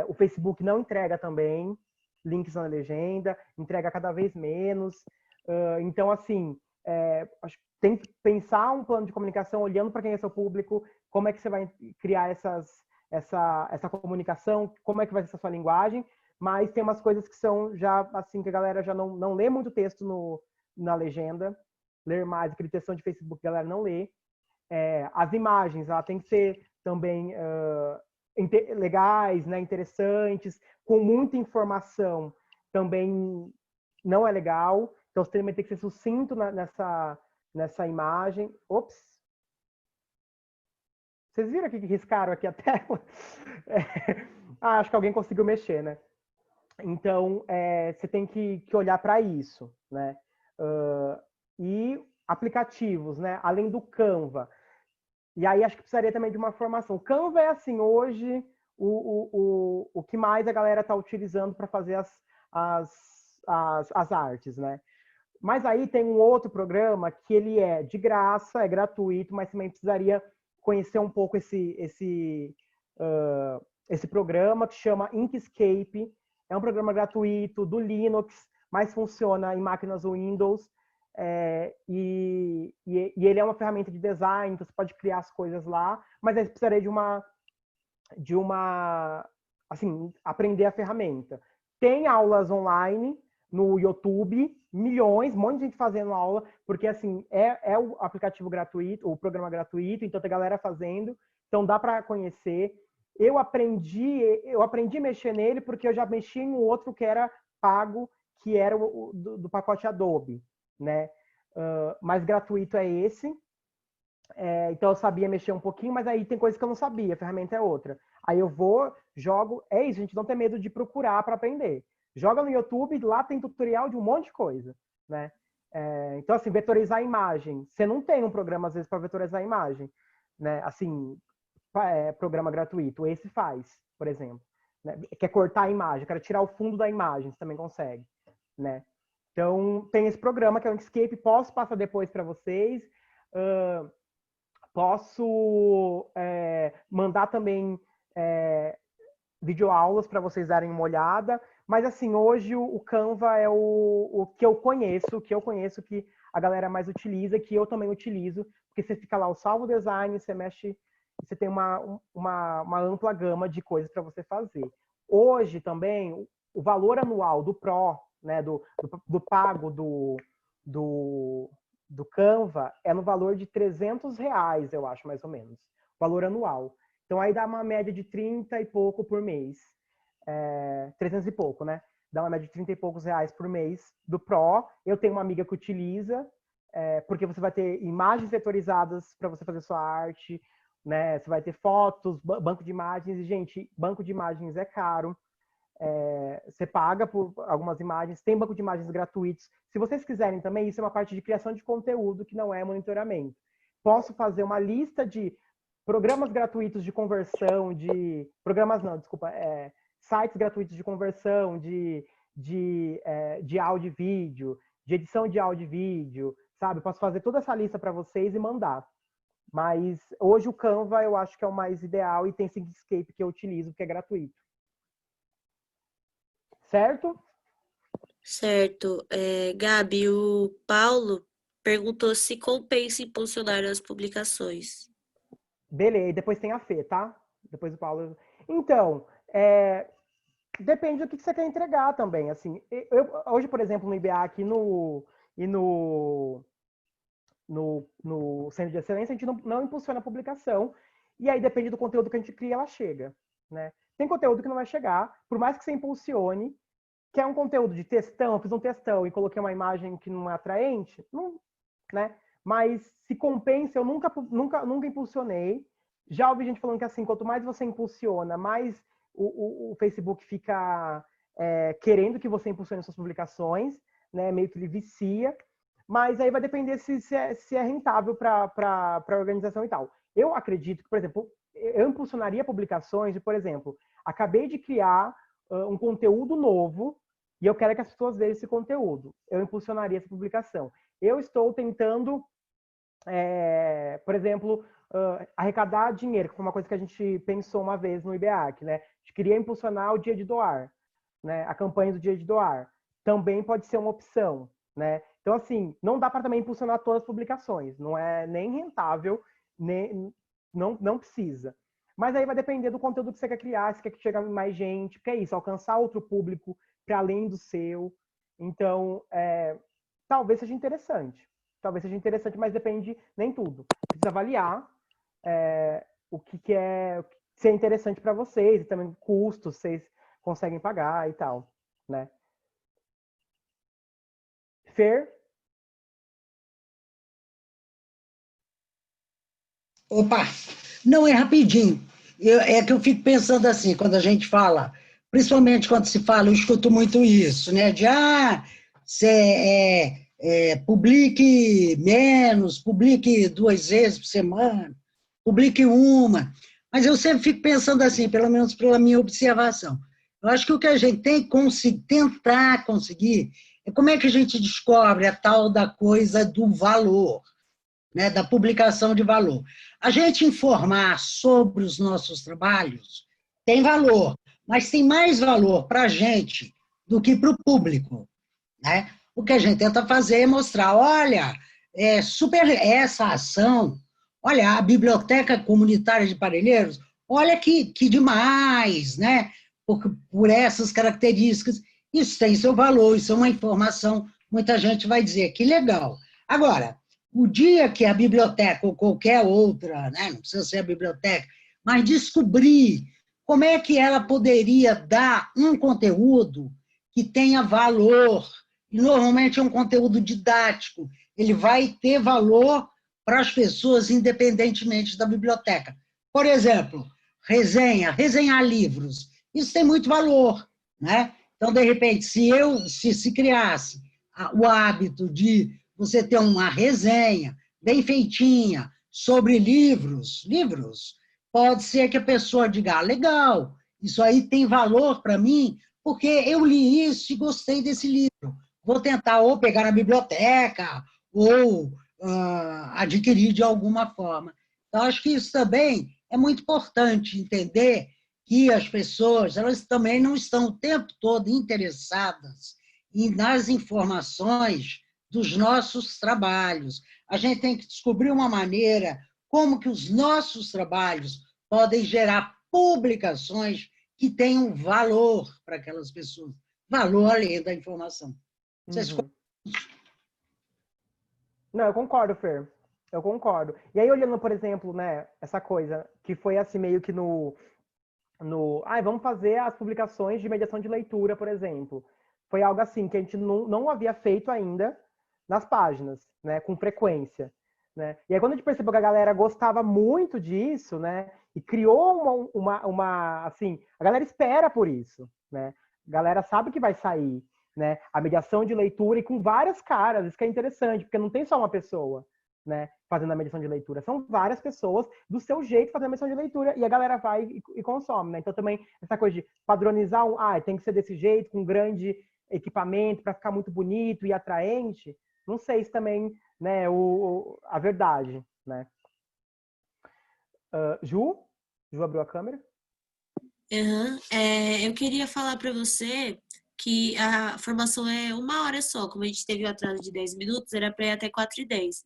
o Facebook não entrega também, links na legenda, entrega cada vez menos. Então, assim, acho que tem que pensar um plano de comunicação olhando para quem é seu público, como é que você vai criar essa comunicação, como é que vai ser a sua linguagem, mas tem umas coisas que são já, assim, que a galera já não lê muito texto na legenda, ler mais, aquele textão de Facebook que a galera não lê. As imagens, ela tem que ser também legais, né, interessantes, com muita informação, também não é legal. Então, você também tem que ser sucinto nessa imagem. Ops! Vocês viram aqui que riscaram aqui a tela? Acho que alguém conseguiu mexer, né? Então, você tem que olhar para isso, né? E aplicativos, né? Além do Canva. E aí acho que precisaria também de uma formação. Canva é assim, hoje, o que mais a galera está utilizando para fazer as artes, né? Mas aí tem um outro programa que ele é de graça, é gratuito, mas também precisaria conhecer um pouco esse programa que chama Inkscape. É um programa gratuito do Linux, mas funciona em máquinas Windows. E ele é uma ferramenta de design, então você pode criar as coisas lá, mas aí você precisaria de uma assim, aprender a ferramenta. Tem aulas online no YouTube, milhões, um monte de gente fazendo aula, porque assim, é o aplicativo gratuito, o programa gratuito, então tem galera fazendo, então dá para conhecer. Eu aprendi a mexer nele porque eu já mexi em um outro que era pago, que era do pacote Adobe, né? Mas gratuito é esse. Então eu sabia mexer um pouquinho, mas aí tem coisas que eu não sabia, a ferramenta é outra. Aí eu jogo, é isso, a gente não tem medo de procurar para aprender. Joga no YouTube, lá tem tutorial de um monte de coisa, né? Então assim, vetorizar a imagem. Você não tem um programa às vezes para vetorizar a imagem, né? Assim, programa gratuito, esse faz, por exemplo. Né? Quer cortar a imagem, quer tirar o fundo da imagem, você também consegue, né? Então, tem esse programa que é o Inkscape, posso passar depois para vocês. Posso mandar também videoaulas para vocês darem uma olhada. Mas, assim, hoje o Canva é o que eu conheço, que a galera mais utiliza, que eu também utilizo, porque você fica lá, o salvo design, você mexe, você tem uma ampla gama de coisas para você fazer. Hoje também, o valor anual do Pro, né, do pago do Canva é no valor de R$300, eu acho, mais ou menos. Valor anual. Então, aí dá uma média de 30 e pouco por mês. 300 e pouco, né? Dá uma média de 30 e poucos reais por mês do Pro. Eu tenho uma amiga que utiliza, porque você vai ter imagens vetorizadas para você fazer sua arte, né? Você vai ter fotos, banco de imagens. E, gente, banco de imagens é caro. Você paga por algumas imagens, tem banco de imagens gratuitos. Se vocês quiserem também, isso é uma parte de criação de conteúdo que não é monitoramento. Posso fazer uma lista de programas gratuitos de conversão, sites gratuitos de conversão, de áudio e vídeo, de edição de áudio e vídeo, sabe? Posso fazer toda essa lista para vocês e mandar. Mas hoje o Canva eu acho que é o mais ideal e tem Inkscape que eu utilizo, que é gratuito. Certo? Certo. Gabi, o Paulo perguntou se compensa impulsionar as publicações. Beleza, e depois tem a Fê, tá? Depois o Paulo. Então, depende do que você quer entregar também. Assim, hoje, por exemplo, no IBA aqui e no Centro de Excelência, a gente não impulsiona a publicação. E aí depende do conteúdo que a gente cria, ela chega, né? Tem conteúdo que não vai chegar, por mais que você impulsione, que é um conteúdo de textão, eu fiz um textão e coloquei uma imagem que não é atraente, não, né? Mas se compensa, eu nunca impulsionei. Já ouvi gente falando que assim, quanto mais você impulsiona, mais o Facebook fica querendo que você impulsione suas publicações, né? Meio que ele vicia. Mas aí vai depender se é rentável para a organização e tal. Eu acredito que, por exemplo, eu impulsionaria publicações de, por exemplo, acabei de criar um conteúdo novo e eu quero que as pessoas vejam esse conteúdo. Eu impulsionaria essa publicação. Eu estou tentando, por exemplo, arrecadar dinheiro, que foi uma coisa que a gente pensou uma vez no IBEAC, né? A gente queria impulsionar o dia de doar. né? A campanha do Dia de Doar também pode ser uma opção, né? Então, assim, não dá para também impulsionar todas as publicações, não é nem rentável, nem, não precisa. Mas aí vai depender do conteúdo que você quer criar, se quer que chegue a mais gente, porque é isso, alcançar outro público para além do seu. Então, talvez seja interessante. Talvez seja interessante, mas depende, nem tudo. Precisa avaliar o que é ser interessante para vocês, e também custos, vocês conseguem pagar e tal, né? Fer? Opa, não é rapidinho. É que eu fico pensando assim, quando a gente fala, principalmente quando se fala, eu escuto muito isso, né? De, você publique menos, publique 2 vezes por semana, publique uma. Mas eu sempre fico pensando assim, pelo menos pela minha observação. Eu acho que o que a gente tem que tentar conseguir é como é que a gente descobre a tal da coisa do valor, né, da publicação de valor. A gente informar sobre os nossos trabalhos tem valor, mas tem mais valor para a gente do que para o público, né? O que a gente tenta fazer é mostrar, olha, essa ação, olha, a Biblioteca Comunitária de Parelheiros, olha que demais, né? Por essas características, isso tem seu valor, isso é uma informação, muita gente vai dizer, que legal. Agora, o dia que a biblioteca ou qualquer outra, né, não precisa ser a biblioteca, mas descobrir como é que ela poderia dar um conteúdo que tenha valor, e normalmente é um conteúdo didático, ele vai ter valor para as pessoas independentemente da biblioteca. Por exemplo, resenhar livros, isso tem muito valor, né? Então, de repente, se criasse o hábito de você ter uma resenha bem feitinha sobre livros, pode ser que a pessoa diga, legal, isso aí tem valor para mim, porque eu li isso e gostei desse livro. Vou tentar ou pegar na biblioteca, ou adquirir de alguma forma. Então, acho que isso também é muito importante entender que as pessoas, elas também não estão o tempo todo interessadas nas informações dos nossos trabalhos. A gente tem que descobrir uma maneira como que os nossos trabalhos podem gerar publicações que tenham valor para aquelas pessoas, valor além da informação. Vocês... Não, eu concordo, Fer. Eu concordo. E aí, olhando, por exemplo, né, essa coisa que foi assim meio que vamos fazer as publicações de mediação de leitura, por exemplo. Foi algo assim que a gente não havia feito ainda nas páginas, né, com frequência, né? E aí quando a gente percebeu que a galera gostava muito disso, né, e criou uma assim, a galera espera por isso, né? A galera sabe que vai sair, né? A mediação de leitura e com várias caras, isso que é interessante, porque não tem só uma pessoa, né, fazendo a mediação de leitura, são várias pessoas do seu jeito fazendo a mediação de leitura e a galera vai e consome, né? Então também essa coisa de padronizar tem que ser desse jeito, com grande equipamento para ficar muito bonito e atraente, não sei se também, né, a verdade, né? Ju abriu a câmera? Uhum. Eu queria falar para você que a formação é 1 hora só, como a gente teve o atraso de 10 minutos, era para ir até 4h10.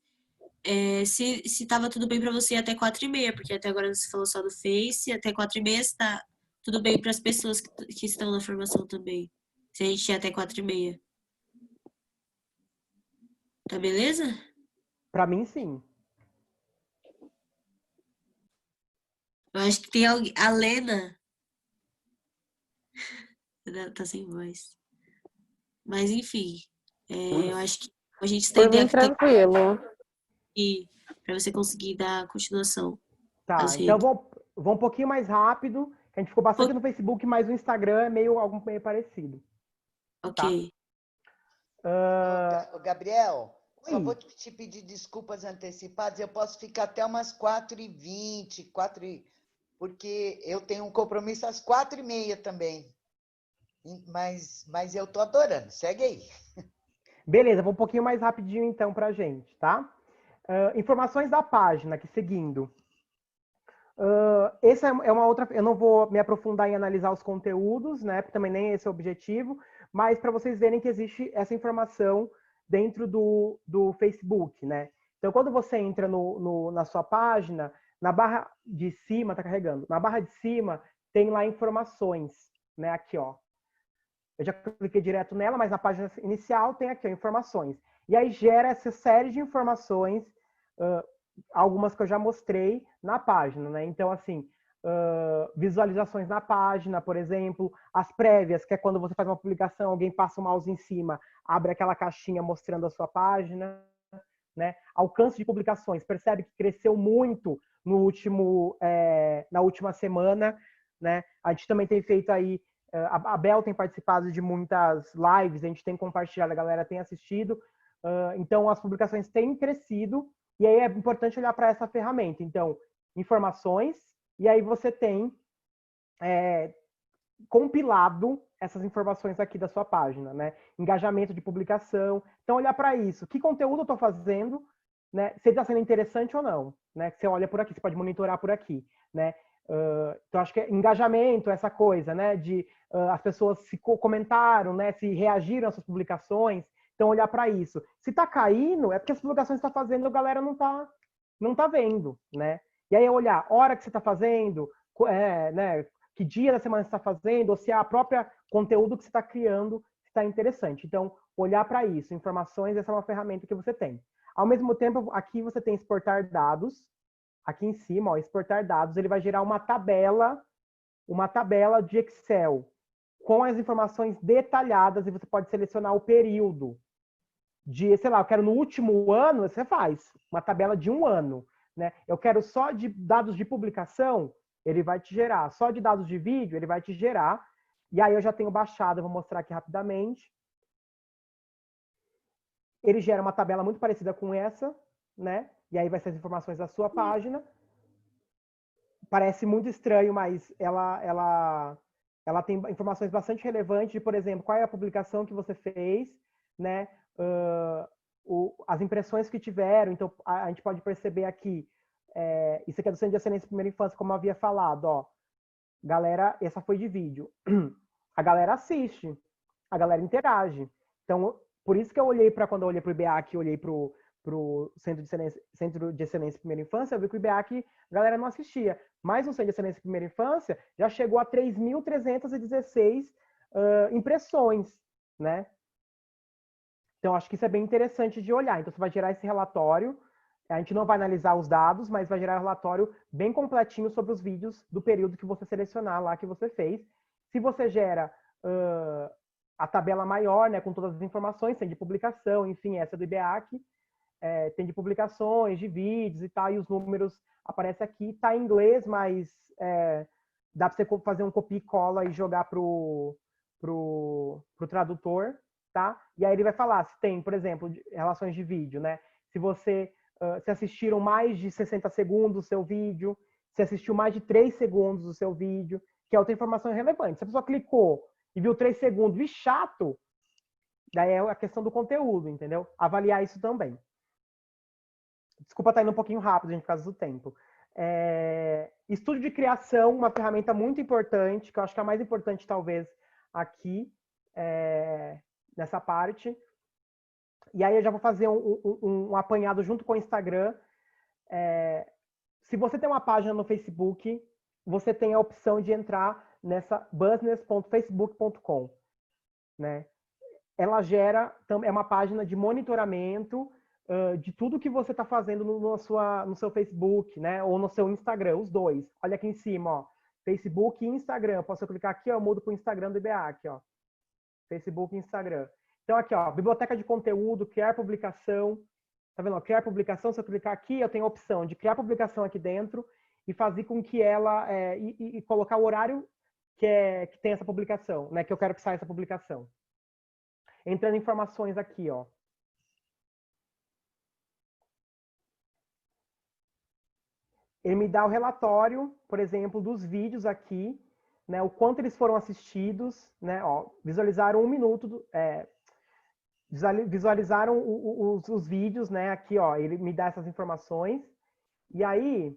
Se estava tudo bem para você ir até 4h30, porque até agora você falou só do Face, até 4h30 está tudo bem para as pessoas que estão na formação também. Se a gente ir até 4h30. Tá beleza? Para mim, sim. Eu acho que tem alguém. A Lena. Tá sem voz. Mas, enfim. Eu acho que a gente Por estender mim, tranquilo. para você conseguir dar continuação. Tá, então vou um pouquinho mais rápido, que a gente ficou bastante no Facebook, mas o Instagram é algo meio parecido. Ok. Tá? Gabriel, só Oi. vou te pedir desculpas antecipadas. Eu posso ficar até umas 4h20, porque eu tenho um compromisso às 4h30 também. Mas eu tô adorando. Segue aí. Beleza, vou um pouquinho mais rapidinho então pra gente, tá? Informações da página, aqui seguindo. Essa é uma outra. Eu não vou me aprofundar em analisar os conteúdos, né? Porque também nem esse é o objetivo, mas para vocês verem que existe essa informação dentro do Facebook, né? Então, quando você entra na sua página, na barra de cima, tá carregando, na barra de cima tem lá informações, né? Aqui, ó. Eu já cliquei direto nela, mas na página inicial tem aqui, ó, informações. E aí gera essa série de informações, algumas que eu já mostrei na página, né? Então, assim, visualizações na página, por exemplo, as prévias, que é quando você faz uma publicação, alguém passa o mouse em cima, abre aquela caixinha mostrando a sua página, né? Alcance de publicações, percebe que cresceu muito na última semana, né? A gente também tem feito aí, a Bel tem participado de muitas lives, a gente tem compartilhado, a galera tem assistido, então as publicações têm crescido, e aí é importante olhar para essa ferramenta. Então, informações, e aí você tem compilado essas informações aqui da sua página, né? Engajamento de publicação. Então, olhar para isso. Que conteúdo eu estou fazendo, né? Se está sendo interessante ou não, né? Você olha por aqui, você pode monitorar por aqui, né? Então, acho que é engajamento, essa coisa, né? De as pessoas se comentaram, né? Se reagiram às suas publicações. Então, olhar para isso. Se está caindo, é porque as publicações que está fazendo, a galera não tá vendo, né? E aí, olhar hora que você está fazendo, né? Que dia da semana você está fazendo, ou se é a própria conteúdo que você está criando está interessante. Então, olhar para isso. Informações, essa é uma ferramenta que você tem. Ao mesmo tempo, aqui você tem exportar dados. Aqui em cima, ó, exportar dados, ele vai gerar uma tabela de Excel com as informações detalhadas e você pode selecionar o período de, sei lá, eu quero no último ano, você faz uma tabela de um ano, né? Eu quero só de dados de publicação, ele vai te gerar. Só de dados de vídeo, ele vai te gerar. E aí eu já tenho baixado, eu vou mostrar aqui rapidamente. Ele gera uma tabela muito parecida com essa, né? E aí vai ser as informações da sua página. Parece muito estranho, mas ela tem informações bastante relevantes de, por exemplo, qual é a publicação que você fez, né? As impressões que tiveram. Então, a gente pode perceber aqui, isso aqui é do Centro de Excelência em Primeira Infância, como eu havia falado, ó. Galera, essa foi de vídeo. A galera assiste, a galera interage. Então, por isso que eu olhei quando eu olhei para o IBEAC, eu olhei para o Centro de Excelência em Primeira Infância, eu vi que o IBEAC a galera não assistia. Mas o Centro de Excelência em Primeira Infância já chegou a 3.316 impressões, né? Então, acho que isso é bem interessante de olhar. Então, você vai gerar esse relatório. A gente não vai analisar os dados, mas vai gerar um relatório bem completinho sobre os vídeos do período que você selecionar lá que você fez. Se você gera a tabela maior, né, com todas as informações, tem de publicação, enfim, essa é do IBEAC, tem de publicações, de vídeos e tal, e os números aparecem aqui. Está em inglês, mas dá para você fazer um copia e cola e jogar pro tradutor, tá? E aí ele vai falar se tem, por exemplo, relações de vídeo, né? Se assistiram mais de 60 segundos do seu vídeo, se assistiu mais de 3 segundos do seu vídeo, que é outra informação relevante. Se a pessoa clicou e viu 3 segundos e chato, daí é a questão do conteúdo, entendeu? Avaliar isso também. Desculpa estar indo um pouquinho rápido, gente, por causa do tempo. Estúdio de criação, uma ferramenta muito importante, que eu acho que é a mais importante, talvez, aqui, nessa parte. E aí eu já vou fazer um apanhado junto com o Instagram. Se você tem uma página no Facebook, você tem a opção de entrar nessa business.facebook.com, né? Ela gera, é uma página de monitoramento de tudo que você está fazendo no seu Facebook, né? Ou no seu Instagram, os dois. Olha aqui em cima, ó. Facebook e Instagram. Posso clicar aqui, ó, eu mudo para o Instagram do IBEAC, ó. Facebook e Instagram. Então, aqui, ó, biblioteca de conteúdo, criar publicação. Tá vendo? Ó, criar publicação, se eu clicar aqui, eu tenho a opção de criar publicação aqui dentro e fazer com que ela... e colocar o horário que tem essa publicação, né? Que eu quero que saia essa publicação. Entrando em informações aqui, ó. Ele me dá o relatório, por exemplo, dos vídeos aqui, né? O quanto eles foram assistidos, né? Ó, visualizaram 1 minuto... visualizaram os vídeos, né? Aqui, ó, ele me dá essas informações. E aí,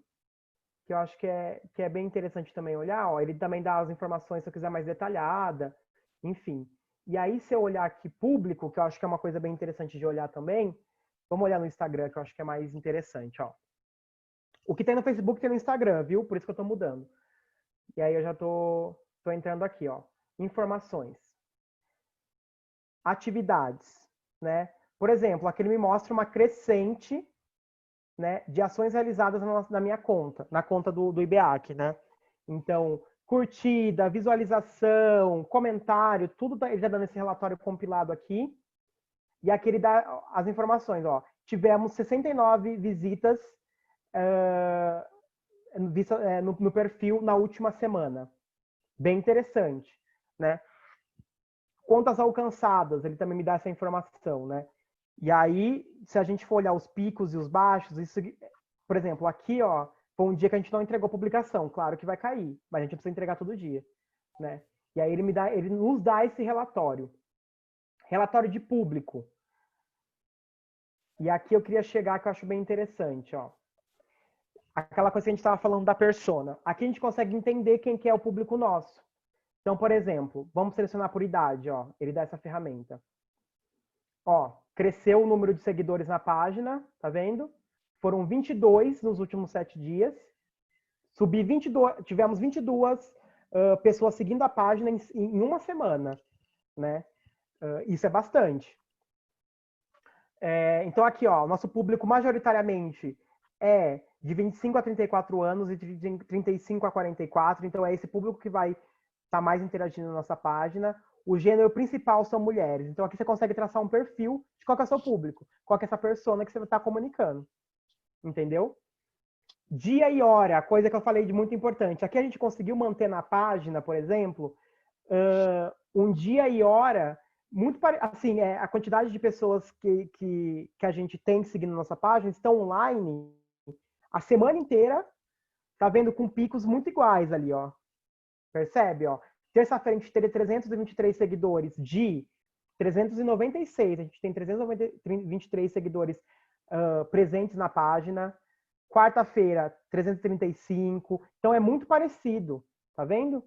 que eu acho que é bem interessante também olhar, ó, ele também dá as informações se eu quiser mais detalhada, enfim. E aí, se eu olhar aqui público, que eu acho que é uma coisa bem interessante de olhar também, vamos olhar no Instagram, que eu acho que é mais interessante, ó. O que tem no Facebook tem no Instagram, viu? Por isso que eu tô mudando. E aí eu já tô entrando aqui, ó. Informações. Atividades, né? Por exemplo, aqui ele me mostra uma crescente, né, de ações realizadas na minha conta, na conta do IBEAC, né? Então, curtida, visualização, comentário, tudo ele já dando esse relatório compilado aqui. E aqui ele dá as informações, ó. Tivemos 69 visitas no perfil na última semana. Bem interessante, né? Contas alcançadas, ele também me dá essa informação, né? E aí, se a gente for olhar os picos e os baixos, isso, por exemplo, aqui, ó, foi um dia que a gente não entregou publicação, claro que vai cair, mas a gente precisa entregar todo dia, né? E aí ele nos dá esse relatório. Relatório de público. E aqui eu queria chegar, que eu acho bem interessante, ó. Aquela coisa que a gente estava falando da persona. Aqui a gente consegue entender quem que é o público nosso. Então, por exemplo, vamos selecionar por idade, ó. Ele dá essa ferramenta. Ó, cresceu o número de seguidores na página, tá vendo? Foram 22 nos últimos 7 dias. Tivemos 22 pessoas seguindo a página em uma semana, né? Isso é bastante. Então, aqui, ó, nosso público majoritariamente é de 25 a 34 anos e de 35 a 44. Então, é esse público que vai estar mais interagindo na nossa página. O gênero principal são mulheres. Então, aqui você consegue traçar um perfil de qual que é o seu público, qual que é essa persona que você está comunicando. Entendeu? Dia e hora, coisa que eu falei de muito importante. Aqui a gente conseguiu manter na página, por exemplo, um dia e hora, muito assim, a quantidade de pessoas que a gente tem seguindo nossa página estão online a semana inteira, tá vendo, com picos muito iguais ali, ó. Percebe, ó? Terça-feira a gente teria 323 seguidores de 396. A gente tem 323 seguidores presentes na página. Quarta-feira, 335. Então, é muito parecido. Tá vendo?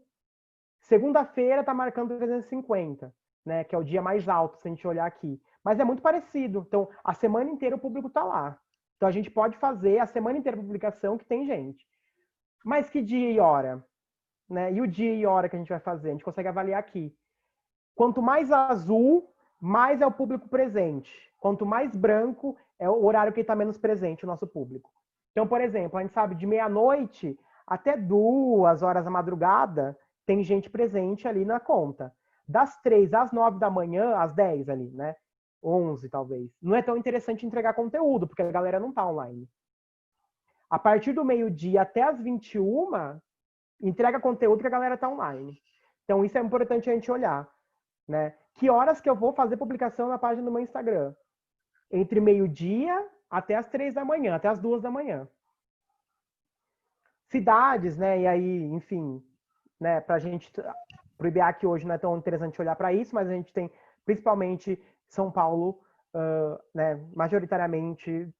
Segunda-feira tá marcando 350, né? Que é o dia mais alto, se a gente olhar aqui. Mas é muito parecido. Então, a semana inteira o público tá lá. Então, a gente pode fazer a semana inteira a publicação que tem gente. Mas que dia e hora? Né? E o dia e hora que a gente vai fazer? A gente consegue avaliar aqui. Quanto mais azul, mais é o público presente. Quanto mais branco, é o horário que está menos presente, o nosso público. Então, por exemplo, a gente sabe de meia-noite até 2 horas da madrugada, tem gente presente ali na conta. Das 3 às 9 da manhã, às 10 ali, né? 11 talvez. Não é tão interessante entregar conteúdo, porque a galera não está online. A partir do meio-dia até as 21, entrega conteúdo que a galera está online. Então, isso é importante a gente olhar, né? Que horas que eu vou fazer publicação na página do meu Instagram? Entre meio-dia até as 3 da manhã, até as 2 da manhã. Cidades, né? E aí, enfim, né? Pra gente, pro IBEAC hoje não é tão interessante olhar para isso, mas a gente tem principalmente São Paulo, né? Majoritariamente,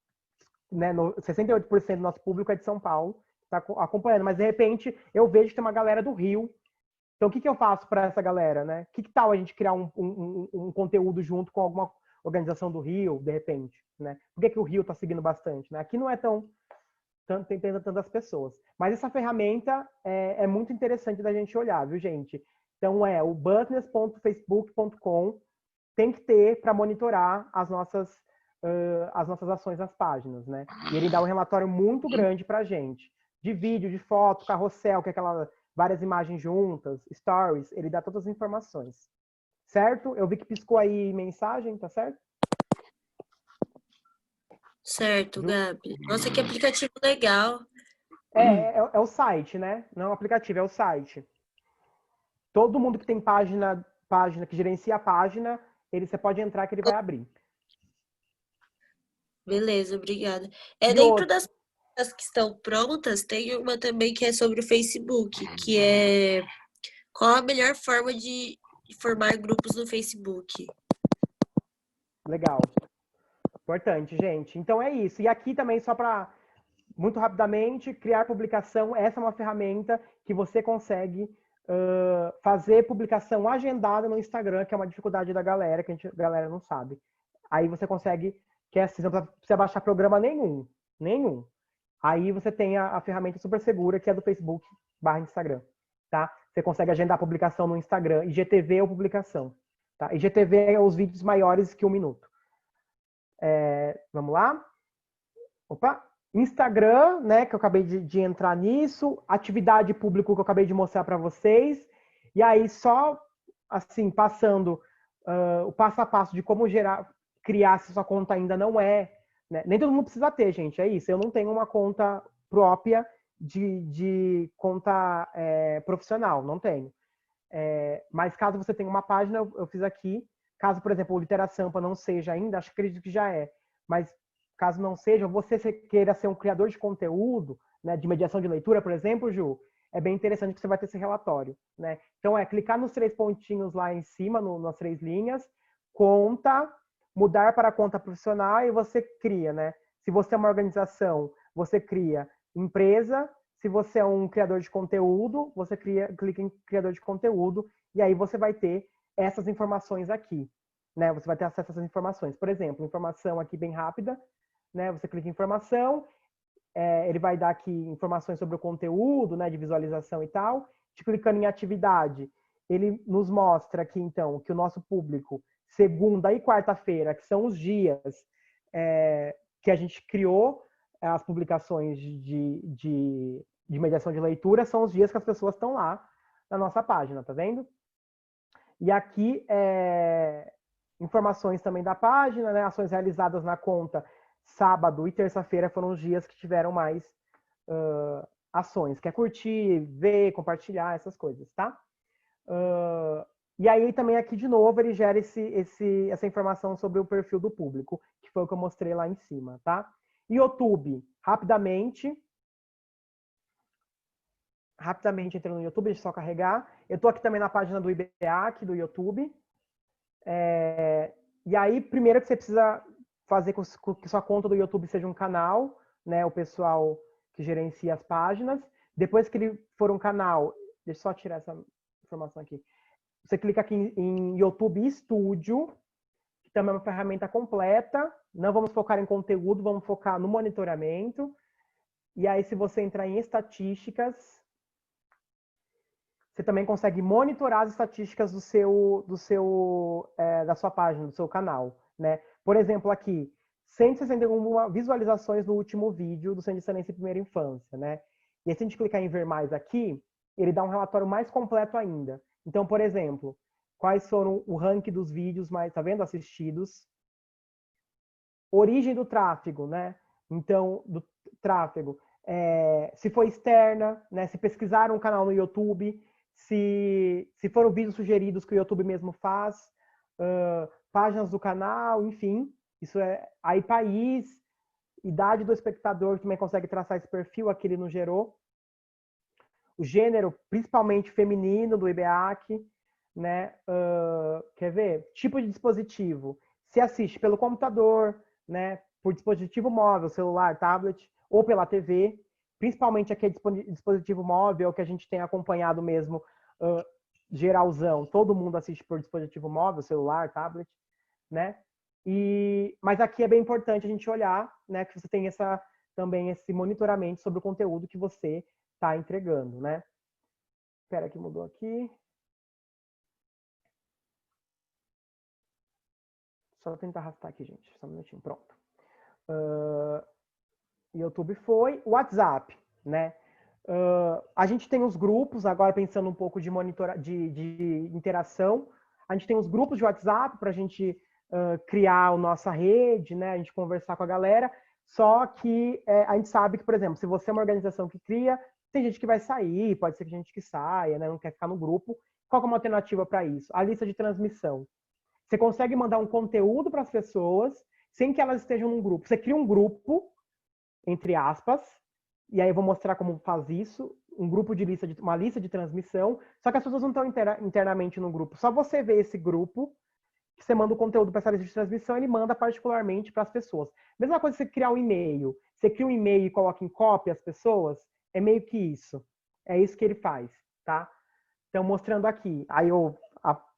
né? 68% do nosso público é de São Paulo, tá acompanhando. Mas de repente eu vejo que tem uma galera do Rio. Então, o que eu faço para essa galera, né? Que tal a gente criar um conteúdo junto com alguma organização do Rio, de repente, né? Por que o Rio está seguindo bastante, né? Aqui não é tem tantas pessoas. Mas essa ferramenta é muito interessante da gente olhar, viu, gente? Então, o business.facebook.com tem que ter para monitorar as nossas ações nas páginas, né? E ele dá um relatório muito grande para a gente. De vídeo, de foto, carrossel, que é aquela várias imagens juntas, stories, ele dá todas as informações. Certo? Eu vi que piscou aí mensagem, tá certo? Certo, Gabi. Nossa, que aplicativo legal. É o site, né? Não é o aplicativo, é o site. Todo mundo que tem página que gerencia a página, você pode entrar que ele vai abrir. Beleza, obrigada. Dentro das que estão prontas, tem uma também que é sobre o Facebook, que é qual a melhor forma de formar grupos no Facebook. Legal. Importante, gente. Então é isso. E aqui também, só para muito rapidamente, criar publicação, essa é uma ferramenta que você consegue fazer publicação agendada no Instagram, que é uma dificuldade da galera, que a galera não sabe. Aí você consegue, que é assim, não precisa baixar programa nenhum. Aí você tem a ferramenta super segura, que é do Facebook/Instagram, tá? Você consegue agendar a publicação no Instagram, IGTV ou publicação, tá? IGTV é os vídeos maiores que 1 minuto. Vamos lá? Opa! Instagram, né, que eu acabei de entrar nisso, atividade pública que eu acabei de mostrar para vocês, e aí só, assim, passando o passo a passo de como criar se sua conta ainda não é, né? Nem todo mundo precisa ter, gente, é isso, eu não tenho uma conta própria de conta profissional, não tenho. Mas caso você tenha uma página, eu fiz aqui, caso, por exemplo, o Literasampa não seja ainda, acredito que já é, mas caso não seja, você queira ser um criador de conteúdo, né, de mediação de leitura, por exemplo, Ju, é bem interessante que você vai ter esse relatório, né? Então, clicar nos 3 pontinhos lá em cima, nas 3 linhas, conta, mudar para conta profissional e você cria, né? Se você é uma organização, você cria empresa. Se você é um criador de conteúdo, você clica em criador de conteúdo e aí você vai ter essas informações aqui, né? Você vai ter acesso a essas informações. Por exemplo, informação aqui bem rápida, né? Você clica em informação, ele vai dar aqui informações sobre o conteúdo, né, de visualização e tal. Clicando em atividade, ele nos mostra aqui, então, que o nosso público, segunda e quarta-feira, que são os dias que a gente criou as publicações de mediação de leitura, são os dias que as pessoas estão lá na nossa página, tá vendo? E aqui, informações também da página, né, ações realizadas na conta. Sábado e terça-feira foram os dias que tiveram mais ações. Quer curtir, ver, compartilhar, essas coisas, tá? E aí também aqui de novo ele gera essa informação sobre o perfil do público, que foi o que eu mostrei lá em cima, tá? YouTube, rapidamente entrando no YouTube, deixa eu só carregar. Eu tô aqui também na página do IBEAC, do YouTube. E aí, primeiro que você precisa fazer com que sua conta do YouTube seja um canal, né? O pessoal que gerencia as páginas. Depois que ele for um canal, deixa eu só tirar essa informação aqui. Você clica aqui em YouTube Studio, que também é uma ferramenta completa. Não vamos focar em conteúdo, vamos focar no monitoramento. E aí, se você entrar em estatísticas, você também consegue monitorar as estatísticas da sua página, do seu canal, né? Por exemplo, aqui, 161 visualizações no último vídeo do Centro de Excelência em Primeira Infância, né? E aí, se a gente clicar em ver mais aqui, ele dá um relatório mais completo ainda. Então, por exemplo, quais foram o ranking dos vídeos mais, tá vendo, assistidos? Origem do tráfego, né? Então, do tráfego, se foi externa, né? Se pesquisaram um canal no YouTube, se foram vídeos sugeridos que o YouTube mesmo faz, páginas do canal, enfim. Isso aí país, idade do espectador, que também consegue traçar esse perfil, aqui ele não gerou. O gênero, principalmente feminino, do IBEAC, né? Quer ver? Tipo de dispositivo. Se assiste pelo computador, né? Por dispositivo móvel, celular, tablet, ou pela TV. Principalmente aquele dispositivo móvel que a gente tem acompanhado mesmo, geralzão. Todo mundo assiste por dispositivo móvel, celular, tablet, né? Mas aqui é bem importante a gente olhar, né? Que você tem também esse monitoramento sobre o conteúdo que você está entregando, né? Espera que mudou aqui. Só tentar arrastar aqui, gente. Só um minutinho. Pronto. YouTube foi. WhatsApp, né? A gente tem os grupos, agora pensando um pouco de interação. A gente tem os grupos de WhatsApp para a gente criar a nossa rede, né? A gente conversar com a galera. Só que a gente sabe que, por exemplo, se você é uma organização que cria, tem gente que vai sair, pode ser que gente que saia, né? Não quer ficar no grupo. Qual que é uma alternativa para isso? A lista de transmissão. Você consegue mandar um conteúdo para as pessoas sem que elas estejam num grupo. Você cria um grupo, entre aspas, e aí eu vou mostrar como faz isso, uma lista de transmissão, só que as pessoas não estão internamente no grupo. Só você vê esse grupo, que você manda o conteúdo para essa lista de transmissão, ele manda particularmente para as pessoas. Mesma coisa que você criar um e-mail. você cria um e-mail e coloca em cópia as pessoas, é meio que isso. É isso que ele faz, tá? Então, mostrando aqui. Aí eu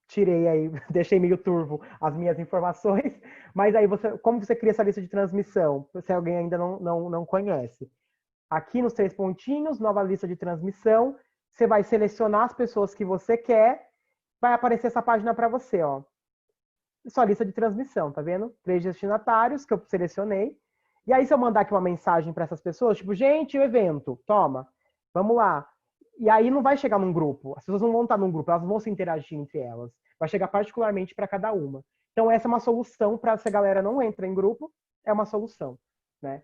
tirei aí, deixei meio turvo as minhas informações, mas aí como você cria essa lista de transmissão, se alguém ainda não conhece? Aqui nos 3 pontinhos, nova lista de transmissão, você vai selecionar as pessoas que você quer, vai aparecer essa página para você, ó. Sua lista de transmissão, tá vendo? 3 destinatários que eu selecionei. E aí, se eu mandar aqui uma mensagem para essas pessoas, tipo, gente, o evento, toma, vamos lá. E aí não vai chegar num grupo. As pessoas não vão estar num grupo, elas vão se interagir entre elas. Vai chegar particularmente para cada uma. Então, essa é uma solução para se a galera não entra em grupo, é uma solução, né?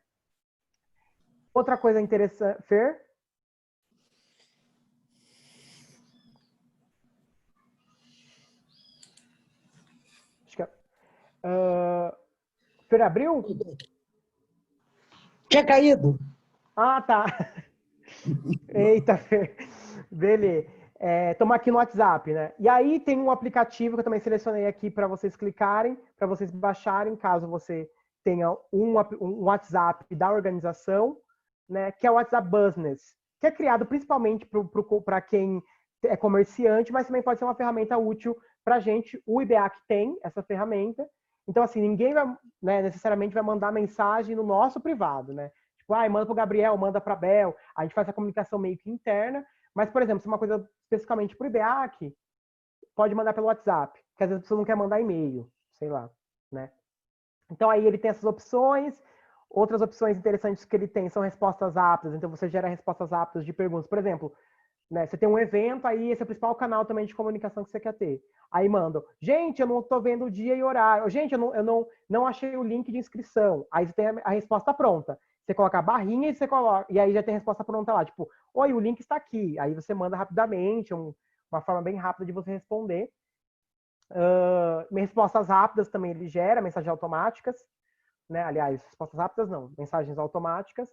Outra coisa interessante, Fer? Acho que Fer abriu? Tinha caído. Ah, tá. Eita, Fer. Beleza. Estamos aqui no WhatsApp, né? E aí tem um aplicativo que eu também selecionei aqui para vocês clicarem, para vocês baixarem, caso você tenha um WhatsApp da organização, né? Que é o WhatsApp Business, que é criado principalmente para quem é comerciante, mas também pode ser uma ferramenta útil para a gente. O IBEAC tem essa ferramenta. Então, assim, ninguém vai, né, necessariamente vai mandar mensagem no nosso privado, né? Tipo, manda para o Gabriel, manda para a Bel. A gente faz a comunicação meio que interna. Mas, por exemplo, se é uma coisa especificamente para o IBEAC, pode mandar pelo WhatsApp, porque às vezes a pessoa não quer mandar e-mail, sei lá, né? Então, aí ele tem essas opções. Outras opções interessantes que ele tem são respostas rápidas. Então, você gera respostas rápidas de perguntas. Por exemplo, né, você tem um evento, aí esse é o principal canal também de comunicação que você quer ter. Aí mandam, gente, eu não estou vendo o dia e horário. Gente, eu não achei o link de inscrição. Aí você tem a resposta pronta. Você coloca a barrinha e você coloca. E aí já tem a resposta pronta lá. Tipo, oi, o link está aqui. Aí você manda rapidamente, uma forma bem rápida de você responder. Respostas rápidas também ele gera, mensagens automáticas. Né? Aliás, respostas rápidas não, mensagens automáticas.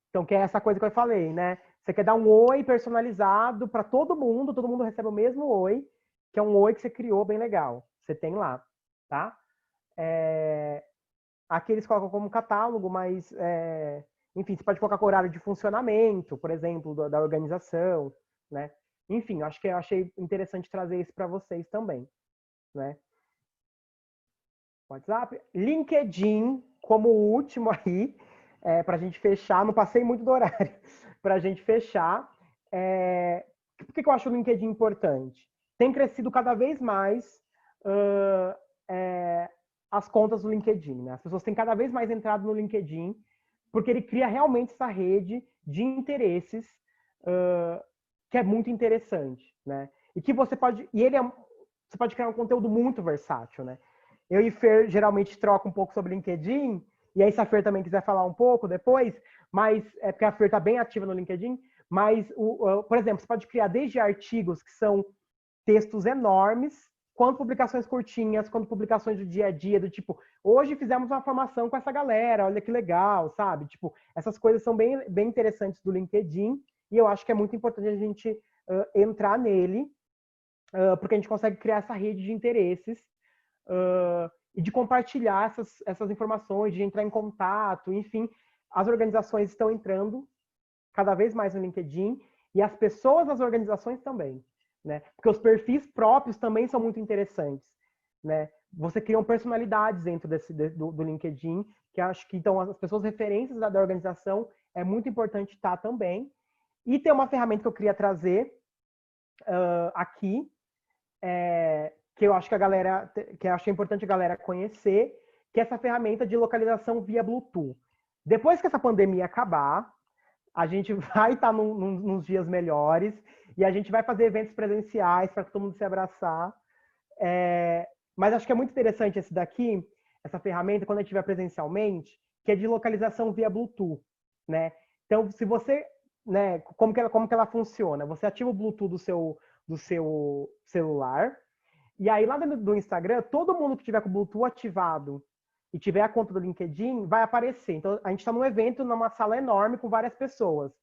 Então, que é essa coisa que eu falei, né? Você quer dar um oi personalizado para todo mundo recebe o mesmo oi, que é um oi que você criou bem legal. Você tem lá, tá? Aqui eles colocam como catálogo, mas, enfim, você pode colocar com horário de funcionamento, por exemplo, da organização, né? Enfim, acho que eu achei interessante trazer isso para vocês também, né? WhatsApp, LinkedIn como último aí, para a gente fechar. Não passei muito do horário para a gente fechar. Por que eu acho o LinkedIn importante? Tem crescido cada vez mais as contas do LinkedIn, né? As pessoas têm cada vez mais entrado no LinkedIn, porque ele cria realmente essa rede de interesses que é muito interessante, né? E que você pode... você pode criar um conteúdo muito versátil, né? Eu e Fer geralmente troco um pouco sobre LinkedIn, e aí se a Fer também quiser falar um pouco depois, mas é porque a Fer está bem ativa no LinkedIn, mas, por exemplo, você pode criar desde artigos que são textos enormes, quanto publicações curtinhas, quanto publicações do dia a dia, do tipo, hoje fizemos uma formação com essa galera, olha que legal, sabe? Tipo, essas coisas são bem, bem interessantes do LinkedIn, e eu acho que é muito importante a gente entrar nele, porque a gente consegue criar essa rede de interesses, e de compartilhar essas informações, de entrar em contato, enfim. As organizações estão entrando cada vez mais no LinkedIn e as pessoas das organizações também, né? Porque os perfis próprios também são muito interessantes, né? Você cria personalidades dentro do LinkedIn, que acho que então as pessoas referências da organização é muito importante estar também. E tem uma ferramenta que eu queria trazer aqui, que eu acho que eu achei importante a galera conhecer, que é essa ferramenta de localização via Bluetooth. Depois que essa pandemia acabar, a gente vai estar nos dias melhores e a gente vai fazer eventos presenciais para todo mundo se abraçar. Mas acho que é muito interessante esse daqui, essa ferramenta, quando a gente estiver presencialmente, que é de localização via Bluetooth, né? Então, se você, né, como que ela funciona? Você ativa o Bluetooth do seu celular, e aí lá dentro do Instagram, todo mundo que tiver com o Bluetooth ativado e tiver a conta do LinkedIn, vai aparecer. Então, a gente está num evento, numa sala enorme com várias pessoas.